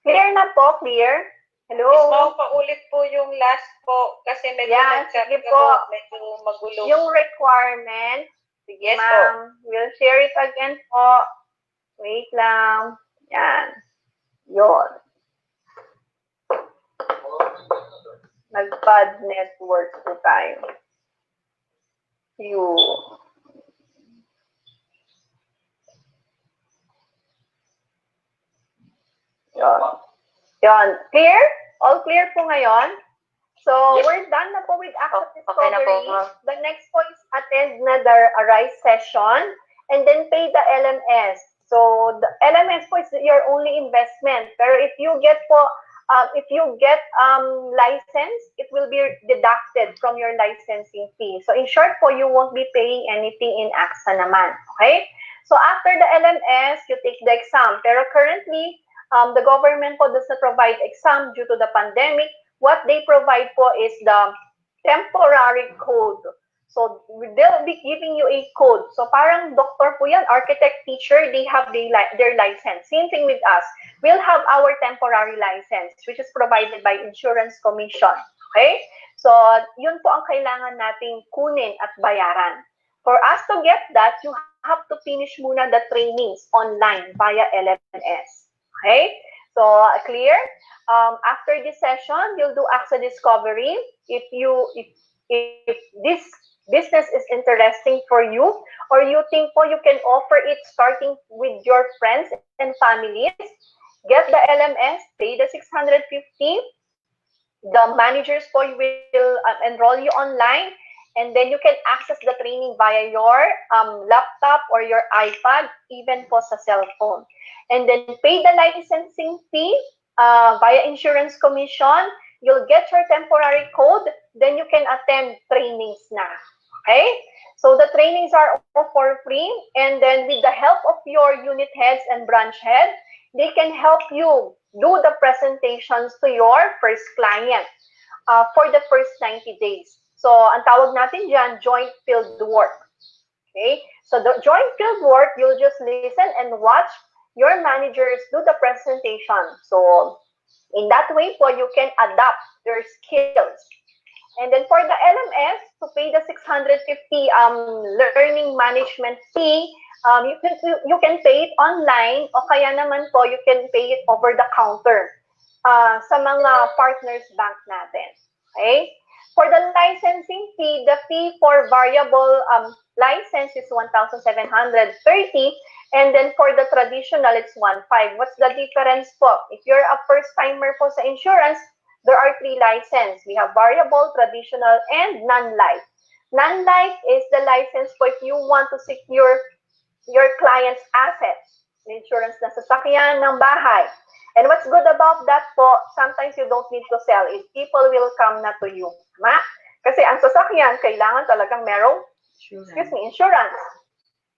Clear na po, clear? Hello? Miss, paulit po yung last po kasi medyo sige po. medyo magulo. Yung requirement, Yes ma'am, we'll share it again po. Wait lang. Yan. Yun. Nag-bad network po tayo. Yun. Yan. Clear? All clear po ngayon? So, we're done na po with Access Discovery. Okay na po, the next po is attend na the Arise session and then pay the LMS. So, the LMS po is your only investment. Pero if you get license, it will be deducted from your licensing fee. So, in short po, you won't be paying anything in AXA naman. Okay? So, after the LMS, you take the exam. Pero currently, the government po does not provide exam due to the pandemic. What they provide po is the temporary code. So, they'll be giving you a code. So, parang doctor po yan, architect, teacher, they have their license. Same thing with us. We'll have our temporary license, which is provided by Insurance Commission. Okay? So, yun po ang kailangan nating kunin at bayaran. For us to get that, you have to finish muna the trainings online via LMS. Okay? So, clear? After this session, you'll do AXA Discovery. If this business is interesting for you, or you think po you can offer it starting with your friends and families, get the LMS, pay the 650. The managers po will enroll you online, and then you can access the training via your laptop or your iPad, even po sa cell phone. And then pay the licensing fee via Insurance Commission. You'll get your temporary code, then you can attend trainings na. Okay? So the trainings are all for free, and then with the help of your unit heads and branch head, they can help you do the presentations to your first client for the first 90 days. So, ang tawag natin dyan, joint field work. Okay? So, the joint field work, you'll just listen and watch your managers do the presentation. So, in that way po, you can adapt your skills. And then for the LMS, to pay the 650 learning management fee, you can pay it online o kaya naman po, you can pay it over the counter sa mga partners bank natin. Okay? For the licensing fee, the fee for variable license is 1,730, and then for the traditional, it's 1,500. What's the difference po? If you're a first-timer po sa insurance, there are 3 licenses. We have variable, traditional, and non-life. Non-life is the license po if you want to secure your client's assets, insurance na sasakyan ng bahay. And what's good about that po, sometimes you don't need to sell it. People will come na to you. Ma? Kasi ang sasakyan, kailangan talagang merong insurance.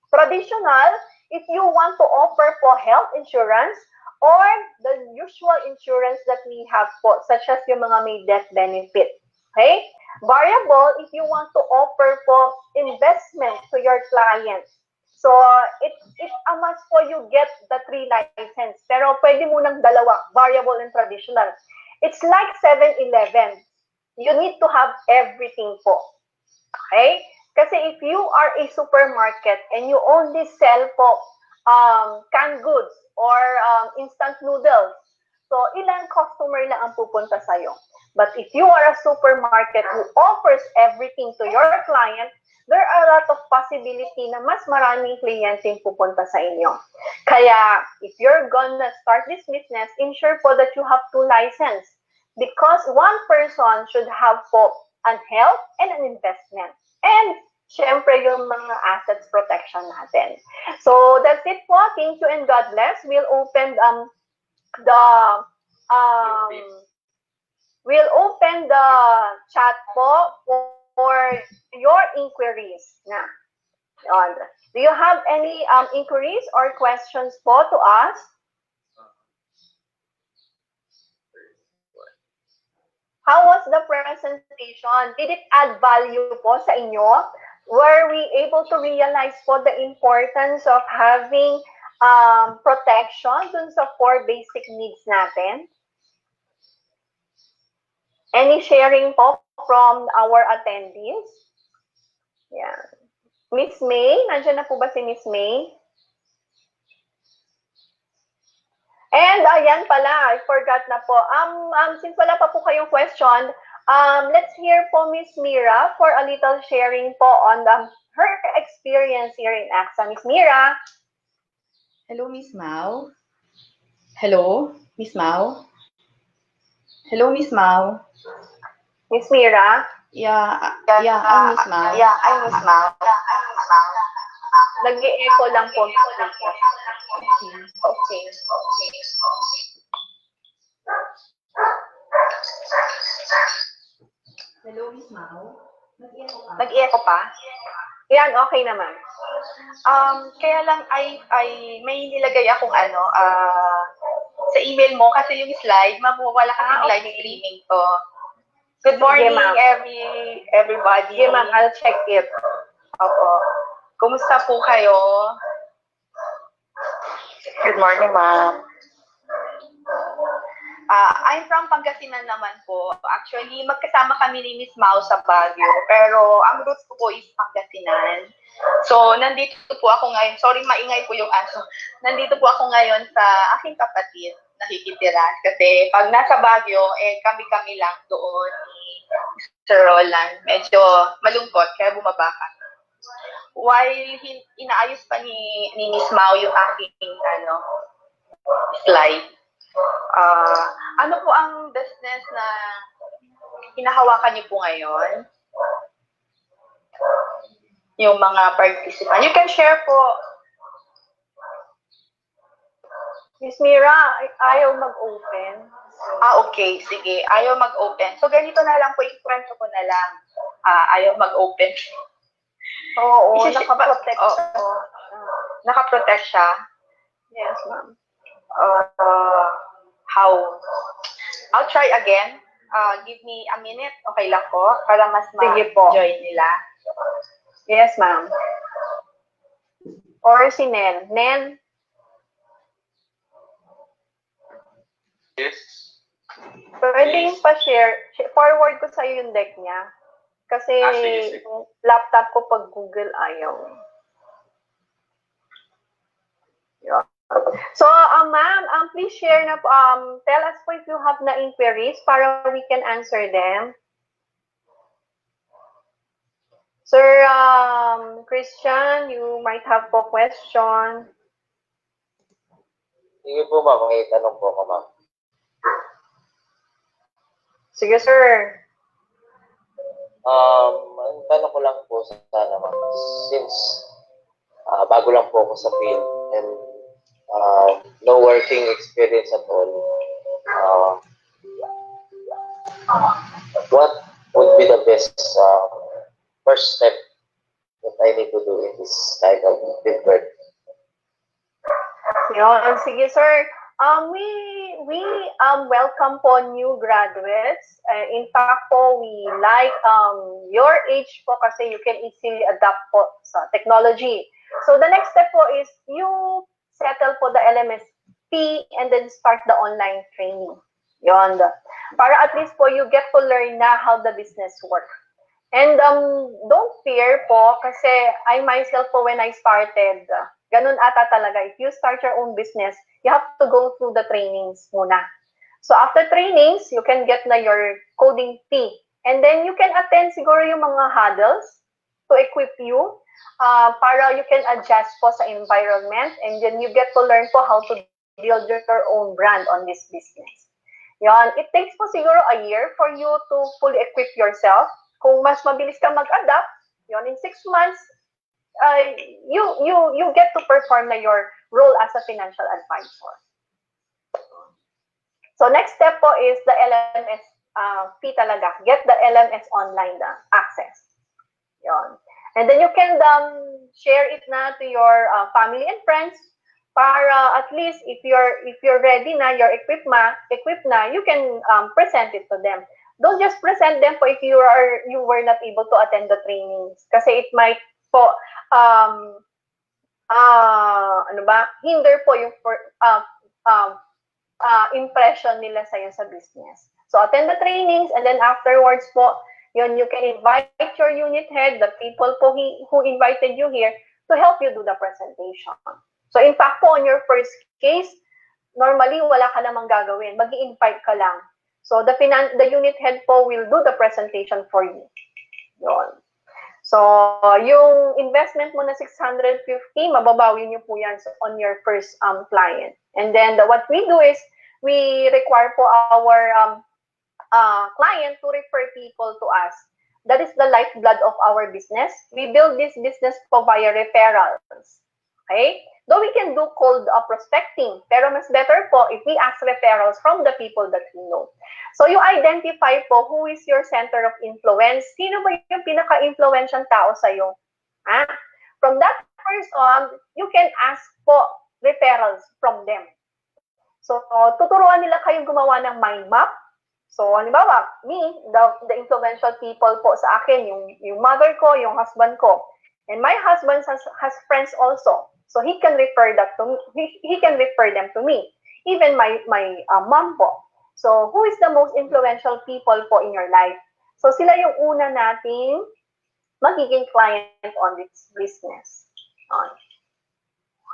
Traditional, if you want to offer po health insurance, or the usual insurance that we have po, such as yung mga may death benefit. Okay? Variable, if you want to offer po investment to your clients. So, it's a must po you get the 3 license. Pero pwede mo ng dalawa, variable and traditional. It's like 7-Eleven. You need to have everything po. Okay? Kasi if you are a supermarket and you only sell po canned goods, or instant noodles. So, ilang customer lang ang pupunta sa'yo. But if you are a supermarket who offers everything to your client, there are a lot of possibility na mas maraming kliyente pupunta sa inyo. Kaya, if you're gonna start this business, ensure po that you have 2 licenses. Because one person should have po an health and an investment. And syempre, yung mga assets protection natin. So, that's it po. Thank you and God bless. We'll open the chat po for your inquiries. Na. Do you have any inquiries or questions po to us? How was the presentation? Did it add value po sa inyo? Were we able to realize po the importance of having protection dun sa 4 basic needs natin? Any sharing po from our attendees? Yeah. Miss May, nandiyan na po ba si Miss May? And ayan pala, I forgot na po. Since wala pa po kayong question, let's hear po Miss Mira for a little sharing po on her experience here in AXA. Miss Mira. Hello, Miss Mau. Hello, Miss Mau. Hello, Miss Mau. Miss Mira. Yeah, I'm Miss Mau. Nag-e-echo lang po. Okay. Hello, Miss Mau. Nag-i-echo pa? Yan, okay naman. Kaya lang may nilagay akong sa email mo kasi yung slide, wala kasing live streaming to. Good morning, everybody. Okay, ma'am, I'll check it. Opo. Kumusta po kayo? Good morning, ma'am. I'm from Pangasinan naman po. Actually, magkasama kami ni Miss Mau sa Baguio. Pero ang roots ko po is Pangasinan. So, nandito po ako ngayon. Sorry, maingay po yung aso. Nandito po ako ngayon sa aking kapatid nakikitira. Kasi pag nasa Baguio, kami-kami lang doon ni Sir Roland. Medyo malungkot, kaya bumaba kami. While inaayos pa ni Miss Mau yung aking slide, ano po ang business na hinahawakan niyo po ngayon? Yung mga participants. You can share po. Miss Mira, ayaw mag-open. Okay. Sige. Ayaw mag-open. So, ganito na lang po. Ikwento ko na lang. Ayaw mag-open. Oo, nakaprotect siya. Nakaprotect siya? Yes, ma'am. How? I'll try again. give me a minute. Okay lang po? Para mas Sige po. ma-join nila. Yes, ma'am. Or si Nen. Nen? Yes. Pwede yung pa-share. Forward ko sa'yo yung deck niya. Kasi sige. yung laptop ko pag Google ayaw. Yeah. So, ma'am, please share na, tell us po if you have na inquiries para we can answer them. Sir Christian, you might have po question. Sige po, ma'am. May tanong po ko, ma'am. Sige, sir. Ang tanong ko lang po sana, ma'am. Since bago lang po ako sa field and no working experience at all, what would be the best first step that I need to do in this kind of field? Yun. Sige, sir. We welcome po new graduates. In fact po, we like your age po kasi you can easily adapt po sa technology. So the next step po is you settle po the LMSP and then start the online training. Yun. Para at least po you get to learn na how the business works. And don't fear po kasi I myself po when I started, ganun ata talaga. If you start your own business, you have to go through the trainings muna. So after trainings, you can get na your coding fee. And then you can attend siguro yung mga huddles to equip you para you can adjust po sa environment and then you get to learn po how to build your own brand on this business. Yan. It takes po siguro a year for you to fully equip yourself. Kung mas mabilis ka mag-adapt, yon in 6 months, you get to perform na your role as a financial advisor. So next step po is the LMS fee talaga. Get the LMS online access. Yon. And then you can share it na to your family and friends para at least if you're ready na, you're equipped na, you can present it to them. Don't just present them po if you were not able to attend the trainings kasi it might po hinder po yung impression nila sa'yo sa business. So attend the trainings and then afterwards po, yun, you can invite your unit head, the people po who invited you here to help you do the presentation. So in fact po, on your first case, normally wala ka namang gagawin. Mag-i-invite ka lang. So the unit head po will do the presentation for you. Yun. So yung investment mo na 650, mababawi niyo po yan on your first client. And then what we do is we require po our client to refer people to us. That is the lifeblood of our business. We build this business po via referrals. Okay? Though we can do cold prospecting, pero mas better po if we ask referrals from the people that we know. So you identify po who is your center of influence. Sino ba yung pinaka-influential tao sa'yo? From that person, you can ask po referrals from them. So tuturuan nila kayong gumawa ng mind map. So halimbawa, me, the influential people po sa akin, yung mother ko, yung husband ko. And my husband has friends also. So he can refer them to me. Even my mom po. So who is the most influential people po in your life? So sila yung una nating magiging client on this business.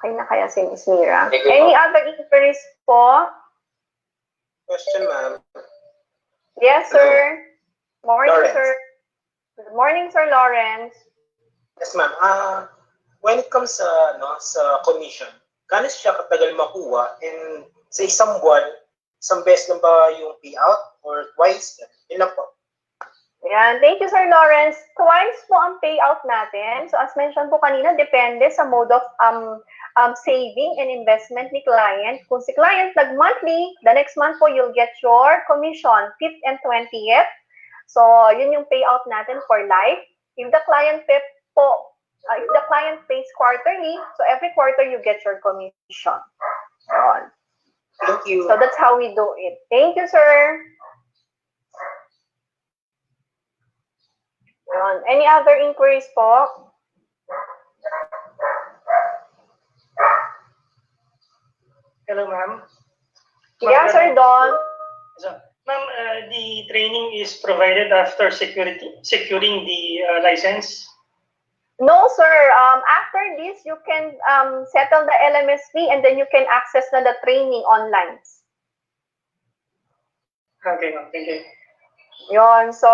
Okay na kaya si Ms. Mira? Any other inquiries po? Question, ma'am. Yes, sir. Morning, Lawrence. sir. Good morning, Sir Lawrence. Yes, ma'am. When it comes sa commission, gaano siya katagal makuha and sa isang buwan, isang beses lang ba yung payout or twice? Yun lang po. Yan. Thank you, Sir Lawrence. Twice po ang payout natin. So as mentioned po kanina, depende sa mode of saving and investment ni client. Kung si client nag-monthly, the next month po you'll get your commission, 5th and 20th. So yun yung payout natin for life. If the client pays quarterly, so every quarter you get your commission. Thank you. So that's how we do it. Thank you, sir. Any other inquiries po? Hello, ma'am. Yes, Sir Don. So, ma'am, the training is provided after securing the license. No, sir. After this, you can settle the LMS fee and then you can access na the training online. Okay, ma'am. Thank you. Yon, so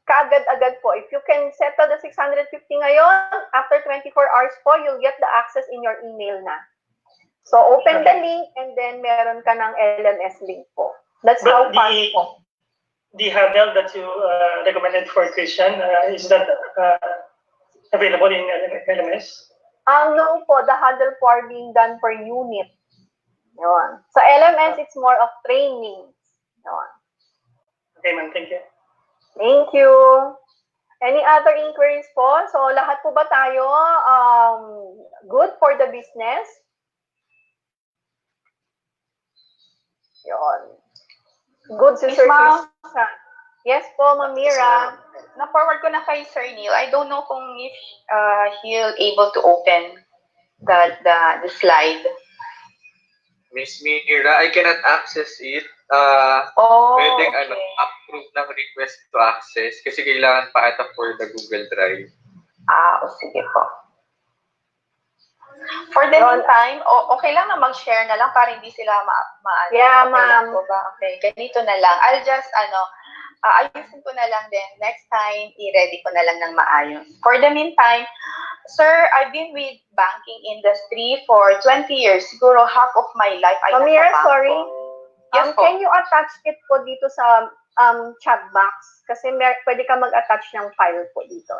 kaagad-agad po. If you can settle the 650 ngayon, after 24 hours po, you'll get the access in your email na. So open the link and then meron ka ng LMS link po. That's how fast po. The handle that you recommended for Christian, is that available in LMS? No po, the handle po are being done per unit. Yon. Sa LMS, it's more of training. Yon. Okay, ma'am. Thank you. Thank you. Any other inquiries po? So, lahat po ba tayo good for the business? Yon. Good si Sir Christian. Yes po, Ma'am Mira. Na-forward ko na kay Sir Neil. I don't know kung if he'll able to open the slide. Miss Mira, I cannot access it. Pwedeng okay. approve ng request to access kasi kailangan pa ata for the Google Drive. Sige po. For the meantime, okay lang na mag-share na lang para hindi sila Yeah, okay ma'am. Okay, ganito na lang. I'll just, ayusin ko na lang din. Next time, i-ready ko na lang ng maayos. For the meantime, sir, I've been with banking industry for 20 years. Siguro half of my life ay nasa Mira, banko. sorry. Yes po. Can you attach it po dito sa chat box? Kasi pwede ka mag-attach ng file po dito.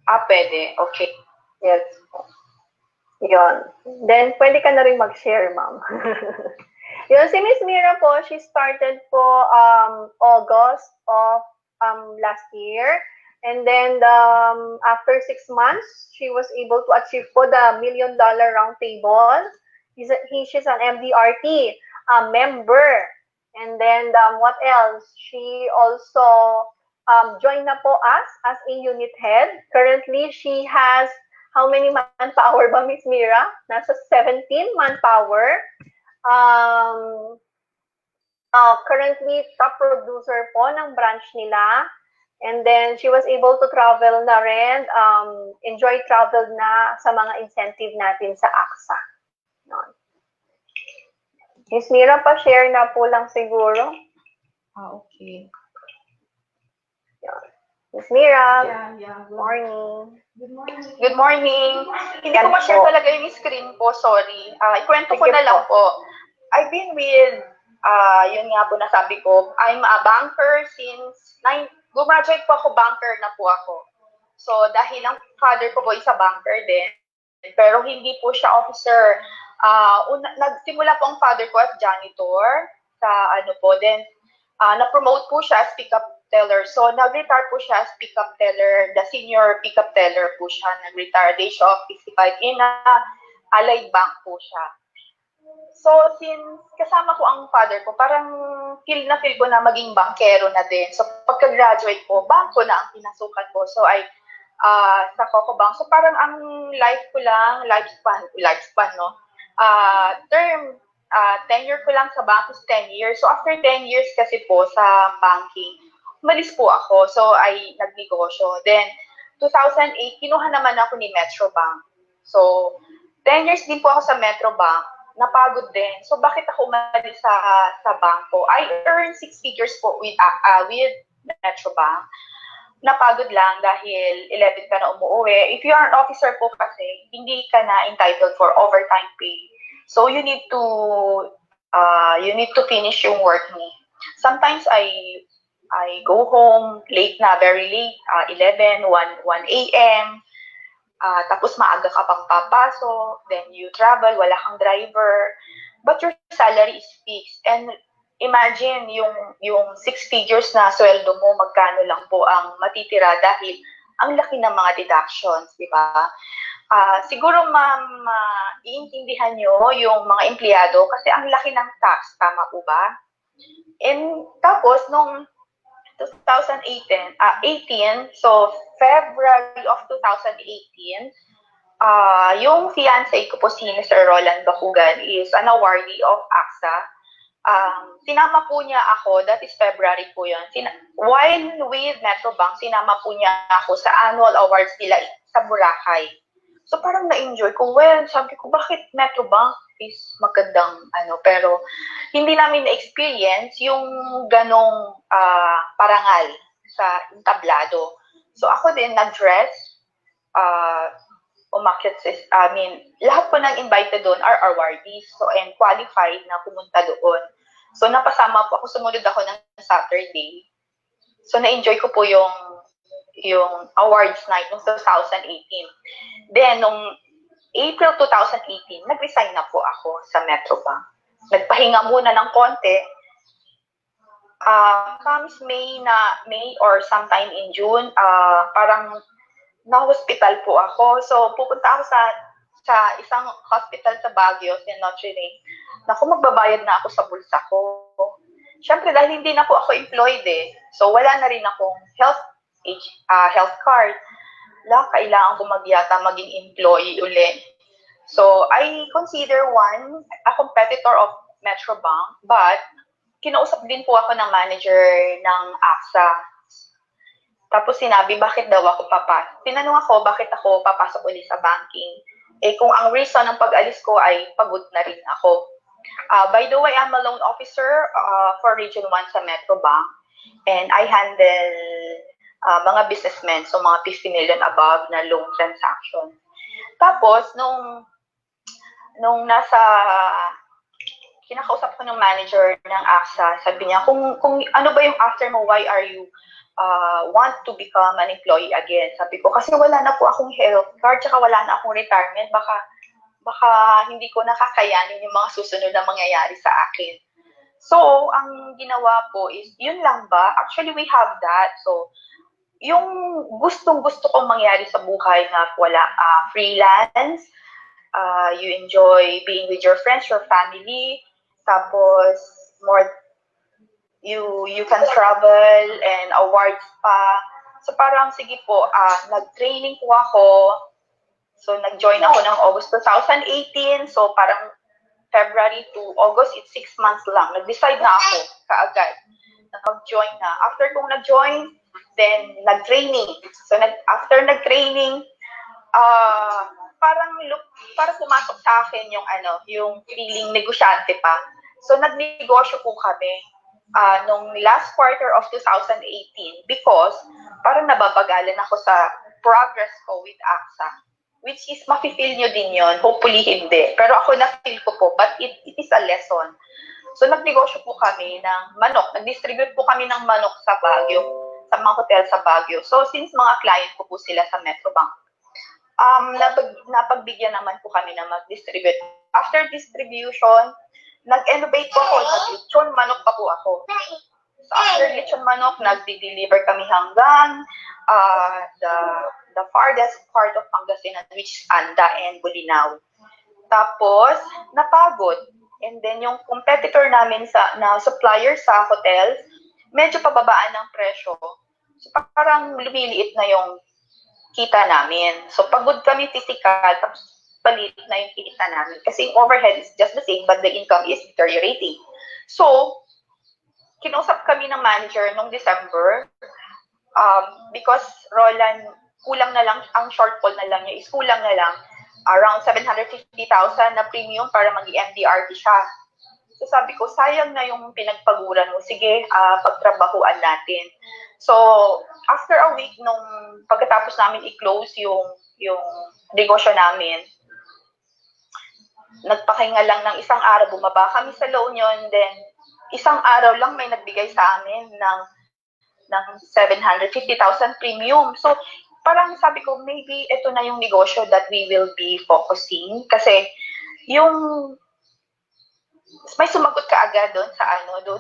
Pwede. Okay. Yes. Yun. Then, pwede ka na rin mag-share, ma'am. Yun, si Miss Mira po, she started po August of last year. And then, after 6 months, she was able to achieve po the $1 Million Roundtable. She's an MDRT member. And then, what else? She also joined na po us as a unit head. Currently, she has how many manpower ba, Miss Mira? Nasa 17 manpower. Currently, top producer po ng branch nila. And then, she was able to travel na rin, enjoy travel na sa mga incentive natin sa AXA. Miss Mira, pa-share na po lang siguro. Okay. Miss Mira, Yeah. good morning. Good morning. Hindi ko ma-share talaga yung screen po, sorry. Ikwento ko Sige na lang po. po. I've been with, yun nga po nasabi ko, I'm a banker since, graduate po ako, banker na po ako. So, dahil ang father ko po isa banker din, pero hindi po siya officer. Nagsimula po ang father ko as janitor sa then na-promote po siya as pick-up teller. So, nag-retire po siya as pick-up teller, the senior pick-up teller po siya. Nag-retire, day siya specified in Allied Bank po siya. So, since kasama ko ang father ko, parang feel ko na maging bankero na din. So, pagka-graduate ko, banko na ang pinasukan ko. So, sa Cocobank. So, parang ang life ko lang, lifespan, no? Term, tenure ko lang sa bank is 10 years. So, after 10 years kasi po sa banking, umalis po ako. So, ay nagnegosyo. Then, 2008, kinuha naman ako ni Metrobank. So, 10 years din po ako sa Metrobank. Napagod din. So, bakit ako umalis sa banko? I earned 6 figures po with Metrobank. Napagod lang dahil 11 ka na umuwi. If you are an officer po kasi, hindi ka na entitled for overtime pay. So, you need to finish yung work mo. Sometimes I go home late na, very late, 11, 1 a.m. Tapos maaga ka pang papasok, then you travel, wala kang driver, but your salary is fixed. And imagine yung 6 figures na sweldo mo, magkano lang po ang matitira dahil ang laki ng mga deductions, di ba? Siguro iintindihan nyo yung mga empleyado kasi ang laki ng tax, tama po ba? And tapos, nung 18, so February of 2018, yung fiancé ko po si Mr. Roland Bakugan is an awardee of AXA. Sinama po niya ako, that is February po yun. While with Metrobank, sinama po niya ako sa annual awards nila sa Boracay. So parang na-enjoy ko. Well, sabi ko, bakit Metrobank is magandang pero hindi namin na-experience yung ganong parangal sa tablado. So ako din nag-dress, umakyat lahat po ng invited doon are awardees so, and qualified na pumunta doon. So napasama po ako, sumunod ako ng Saturday. So na-enjoy ko po yung awards night noong 2018. Then, nung April 2018, nag-resign na po ako sa Metrobank. Nagpahinga muna ng konti. Comes May or sometime in June, parang na-hospital po ako. So, pupunta ako sa isang hospital sa Baguio, sa Notre Dame. Naku, magbabayad na ako sa bulsa ko. Siyempre, dahil hindi na po ako employed So, wala na rin akong health card. Kailangan ko maging employee uli. So, I consider a competitor of Metrobank, but kinausap din po ako ng manager ng AXA. Tapos sinabi, bakit daw ako tinanong ako, bakit ako papasok ulit sa banking? Kung ang reason ng pag-alis ko ay pagod na rin ako. By the way, I'm a loan officer for Region 1 sa Metrobank, and I handle mga businessmen, so mga 50 million above na loan transaction. Tapos, nung kinakausap ko ng manager ng AXA, sabi niya, kung ano ba yung after mo, why are you want to become an employee again? Sabi ko, kasi wala na po akong health card, tsaka wala na akong retirement, baka hindi ko nakakayanin yung mga susunod na mangyayari sa akin. So, ang ginawa po is, yun lang ba? Actually, we have that. So, yung gustong-gusto kong mangyari sa buhay na wala freelance, you enjoy being with your friends, your family, tapos you can travel and awards pa. So parang sige po, nag-training po ako. So nag-join ako ng August 2018. So parang February to August, it's 6 months lang. Nag-decide na ako kaagad na mag-join na. After kong nag-join, then nag-training. So after nag-training, parang pumasok sa akin yung feeling negosyante pa. So nagnegosyo po kami nung last quarter of 2018 because parang nababagalan ako sa progress ko with AXA, which is mafe-feel nyo din yon, hopefully hindi. Pero ako na-feel ko po, but it is a lesson. So nagnegosyo po kami ng manok, nag-distribute po kami ng manok sa Baguio, sa mga hotel sa Baguio. So since mga client ko po sila sa Metrobank, napagbigyan naman po kami na mag-distribute. After distribution, nag-innovate po ako, nag-lechon manok pa po ako. So after lechon manok, nag-deliver kami hanggang the farthest part of Pangasinan, which is Anda and Bulinaw. Tapos, napagod. And then yung competitor namin na supplier sa hotels, medyo pababaan ng presyo. So parang lumiliit na yung kita namin. So pagod kami physical, tapos palit na yung kita namin. Kasi yung overhead is just the same, but the income is deteriorating. So, kinausap kami ng manager nung December, because Roland, kulang na lang, ang shortfall na lang niya is kulang na lang around 750,000 na premium para mag-MDRT siya. So sabi ko, sayang na yung pinagpaguran mo. Sige, pagtrabahuan natin. So, after a week, nung pagkatapos namin i-close yung negosyo namin, nagpahinga lang ng isang araw, bumaba kami sa La Union, then isang araw lang may nagbigay sa amin ng 750,000 premium. So, parang sabi ko, maybe ito na yung negosyo that we will be focusing. Kasi, may sumagot ka agad doon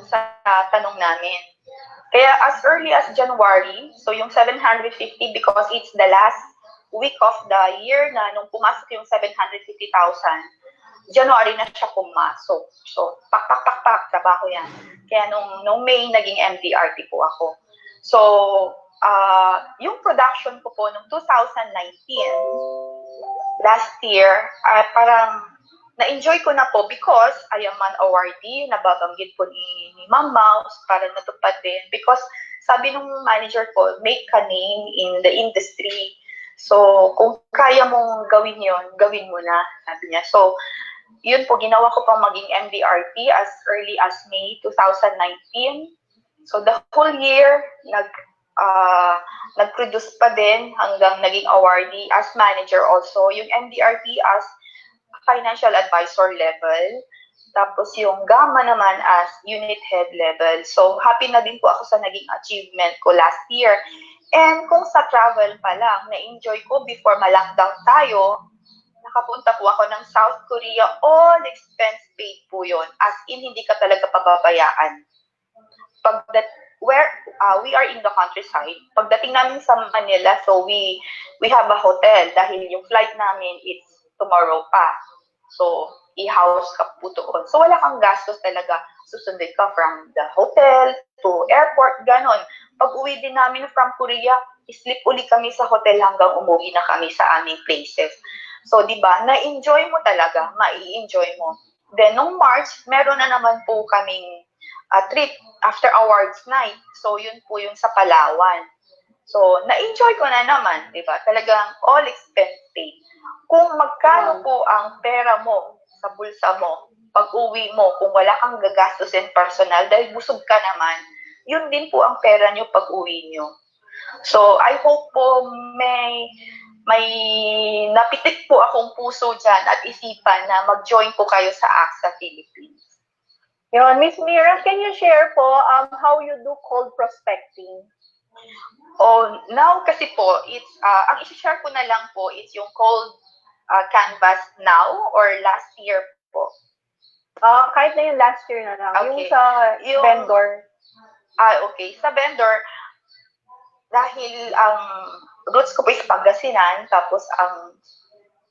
sa tanong namin. Kaya as early as January, so yung 750 because it's the last week of the year na nung pumasok yung 750,000, January na siya pumasok. So, pak, trabaho yan. Kaya nung May, naging MDRT po ako. So, yung production ko po noong 2019, last year, parang na-enjoy ko na po because I am an awardee, nababanggit po ni Ma'am Mouse, para natupad din. Because sabi nung manager ko, make a name in the industry. So, kung kaya mong gawin yon, gawin mo na, sabi niya. So, yun po, ginawa ko pang maging MDRT as early as May 2019. So, the whole year, nag-produce pa din hanggang naging awardee as manager also. Yung MDRT as financial advisor level. Tapos yung Gamma naman as unit head level. So, happy na din po ako sa naging achievement ko last year. And kung sa travel pa lang, na-enjoy ko before ma-lockdown tayo, nakapunta po ako ng South Korea, all expense paid po yun. As in, hindi ka talaga pababayaan. We are in the countryside. Pagdating namin sa Manila, so we have a hotel dahil yung flight namin is tomorrow pa. So, i-house ka po doon. So, wala kang gastos talaga. Susundin ka from the hotel to airport, ganon. Pag uwi din namin from Korea, sleep uli kami sa hotel hanggang umuwi na kami sa aming places. So, di ba, na-enjoy mo talaga, mai-enjoy mo. Then, nung March, meron na naman po kaming trip after awards night. So, yun po yung sa Palawan. So, na-enjoy ko na naman, di ba? Talagang all expense paid. Kung magkano po ang pera mo sa bulsa mo, pag uwi mo, kung wala kang gagastusin personal, dahil busog ka naman, yun din po ang pera nyo pag uwi nyo. So, I hope po may napitik po akong puso dyan at isipan na mag-join po kayo sa AXA Philippines. Yun, Miss Mira, can you share po how you do cold prospecting? Oh, now kasi po, it's ang i-share ko na lang po is yung cold canvas now or last year po. Kahit na yung last year na lang. Okay. Yung sa vendor. Okay. Sa vendor, dahil ang roots ko po is Pangasinan, tapos ang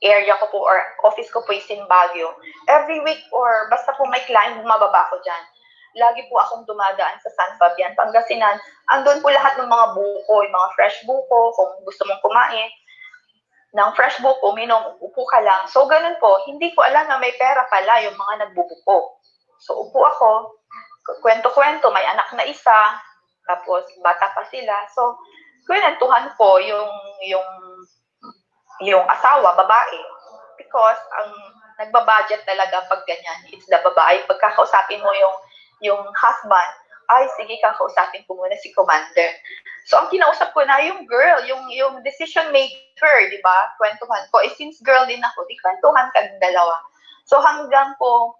area ko po or office ko po is in Baguio. Every week or basta po may client, mababa ko dyan. Lagi po akong dumadaan sa San Fabian, Pangasinan. Andun po lahat ng mga buko, yung mga fresh buko, kung gusto mong kumain ng fresh buko, upo ka lang. So, ganun po. Hindi ko alam na may pera pala yung mga nagbubuko. So, upo ako, kwento-kwento, may anak na isa, tapos bata pa sila. So, kwentuhan ko yung asawa, babae. Because ang nagbabudget talaga pag ganyan, it's the babae. Pagkakausapin mo yung husband, ay, sige, kakausapin ko muna si Commander. So, ang kinausap ko na yung girl, yung decision maker, di ba? Kwentuhan ko. Since girl din ako, di kwentuhan kang dalawa. So, hanggang po,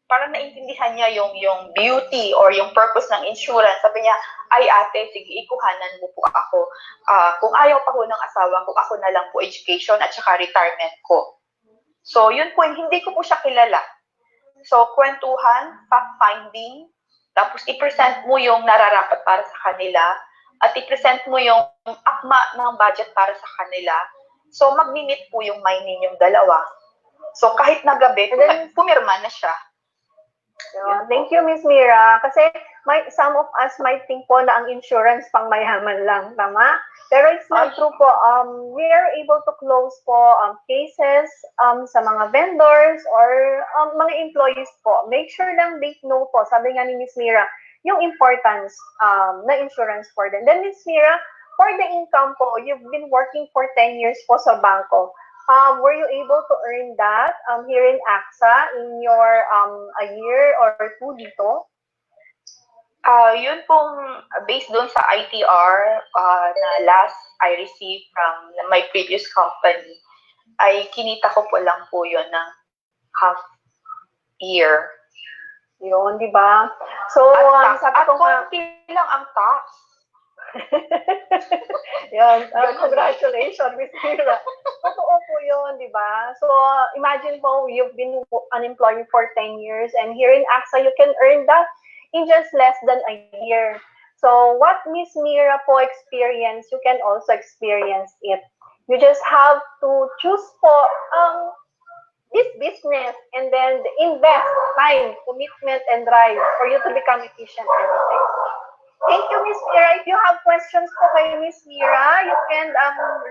parang naintindihan niya yung beauty or yung purpose ng insurance. Sabi niya, ay ate, sige, ikuhanan mo po ako. Kung ayaw pa ko ng asawa ko, ako na lang po education at saka retirement ko. So, yun po, hindi ko po siya kilala. So, kwentuhan, fact-finding, tapos i-present mo yung nararapat para sa kanila, at i-present mo yung akma ng budget para sa kanila. So, mag-meet po yung mind ninyong dalawa. So, kahit na gabi, pumirma na siya. Thank you, Miss Mira. Kasi some of us might think po na ang insurance pang mayaman lang, tama? Pero it's not true po. We are able to close po cases sa mga vendors or mga employees po. Make sure lang they know po, sabi nga ni Miss Mira, yung importance na insurance for them. Then Miss Mira, for the income po, you've been working for 10 years po sa bangko. Were you able to earn that here in AXA in your a year or two dito? Yun pong based doon sa ITR na last I received from my previous company, ay kinita ko po lang po yun ng half year. Yun, di ba? So, sabi ko konti lang ang tax. Yan, congratulations, Miss Mira. Totoo po yun, di ba? So, imagine po, you've been unemployed for 10 years and here in AXA, you can earn that in just less than a year. So, what Miss Mira po experienced, you can also experience it. You just have to choose po this business and then invest time, commitment, and drive for you to become efficient and effective. Thank you, Miss Mira. If you have questions po kay Miss Mira, you can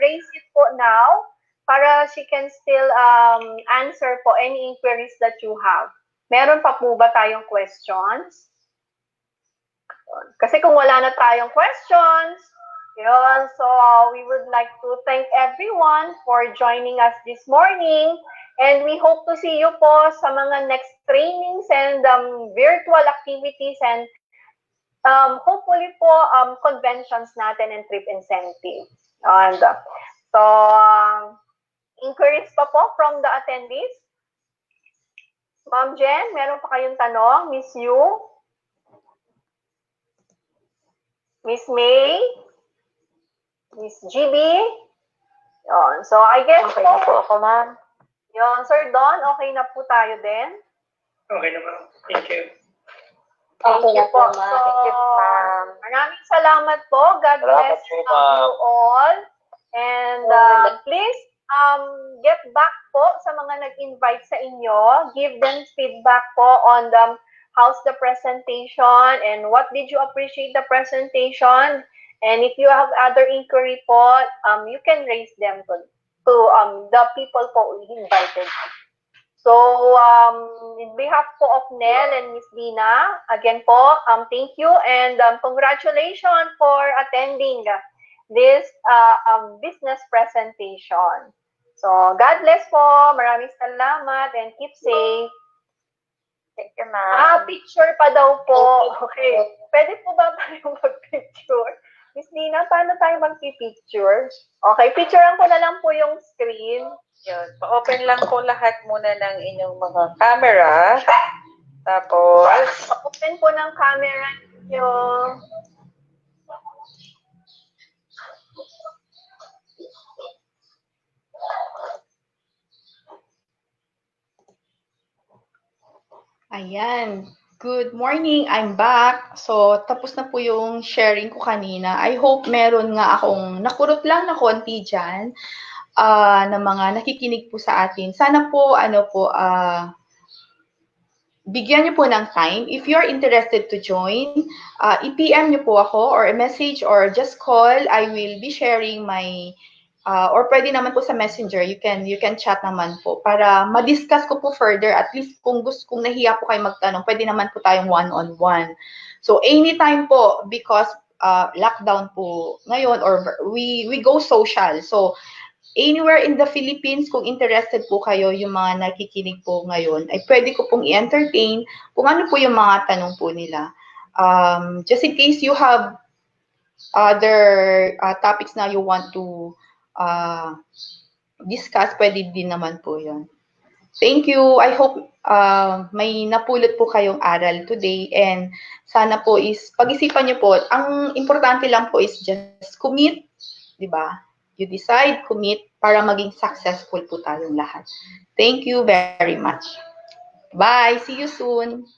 raise it po now para she can still answer po any inquiries that you have. Meron pa po ba tayong questions? Kasi kung wala na tayong questions, yun, so we would like to thank everyone for joining us this morning. And we hope to see you po sa mga next trainings and virtual activities and hopefully po conventions natin and trip incentives. And so inquiries pa po from the attendees. Ma'am Jen, meron pa kayong tanong? Miss Yu? Miss May? Miss GB? Yun. So I guess Okay na po ako, ma'am. Yun. Sir Don, okay na po tayo din? Okay naman. Thank you. Okay na po, ma'am. Thank you, ma'am. Maraming salamat po. God bless Salamat po, ma'am. you all. And please get back po sa mga nag-invite sa inyo. Give them feedback po on how's the presentation and what did you appreciate the presentation. And if you have other inquiry po, you can raise them to the people po we invited. So, in behalf po of Nell and Miss Dina, again po, thank you and congratulations for attending this business presentation. So, God bless po. Maraming salamat and keep safe. Thank you, ma'am. Picture pa daw po. Okay. Pwede po ba tayong mag-picture? Miss Dina, paano tayo mag-picture? Okay, picturean ko na lang po yung screen. Yun. Pa-open lang po lahat muna ng inyong mga camera. Tapos, Open po ng camera niyo. Ayan. Good morning, I'm back. So, tapos na po yung sharing ko kanina. I hope meron nga akong nakurot lang na konti dyan na mga nakikinig po sa atin. Sana po, bigyan niyo po ng time. If you're interested to join, i-PM niyo po ako or a message or just call. I will be sharing my or pwede naman po sa Messenger, you can chat naman po para ma-discuss ko po further. At least kung nahiya po kayo magtanong, pwede naman po tayong one-on-one. So anytime po, because lockdown po ngayon or we go social. So anywhere in the Philippines, kung interested po kayo, yung mga nakikinig po ngayon, ay pwede ko pong i-entertain kung ano po yung mga tanong po nila. Just in case you have other topics na you want to discuss, pwede din naman po yun. Thank you. I hope may napulot po kayong aral today and sana po is pag-isipan niyo po. Ang importante lang po is just commit, di ba? You decide, commit para maging successful po tayong lahat. Thank you very much. Bye. See you soon.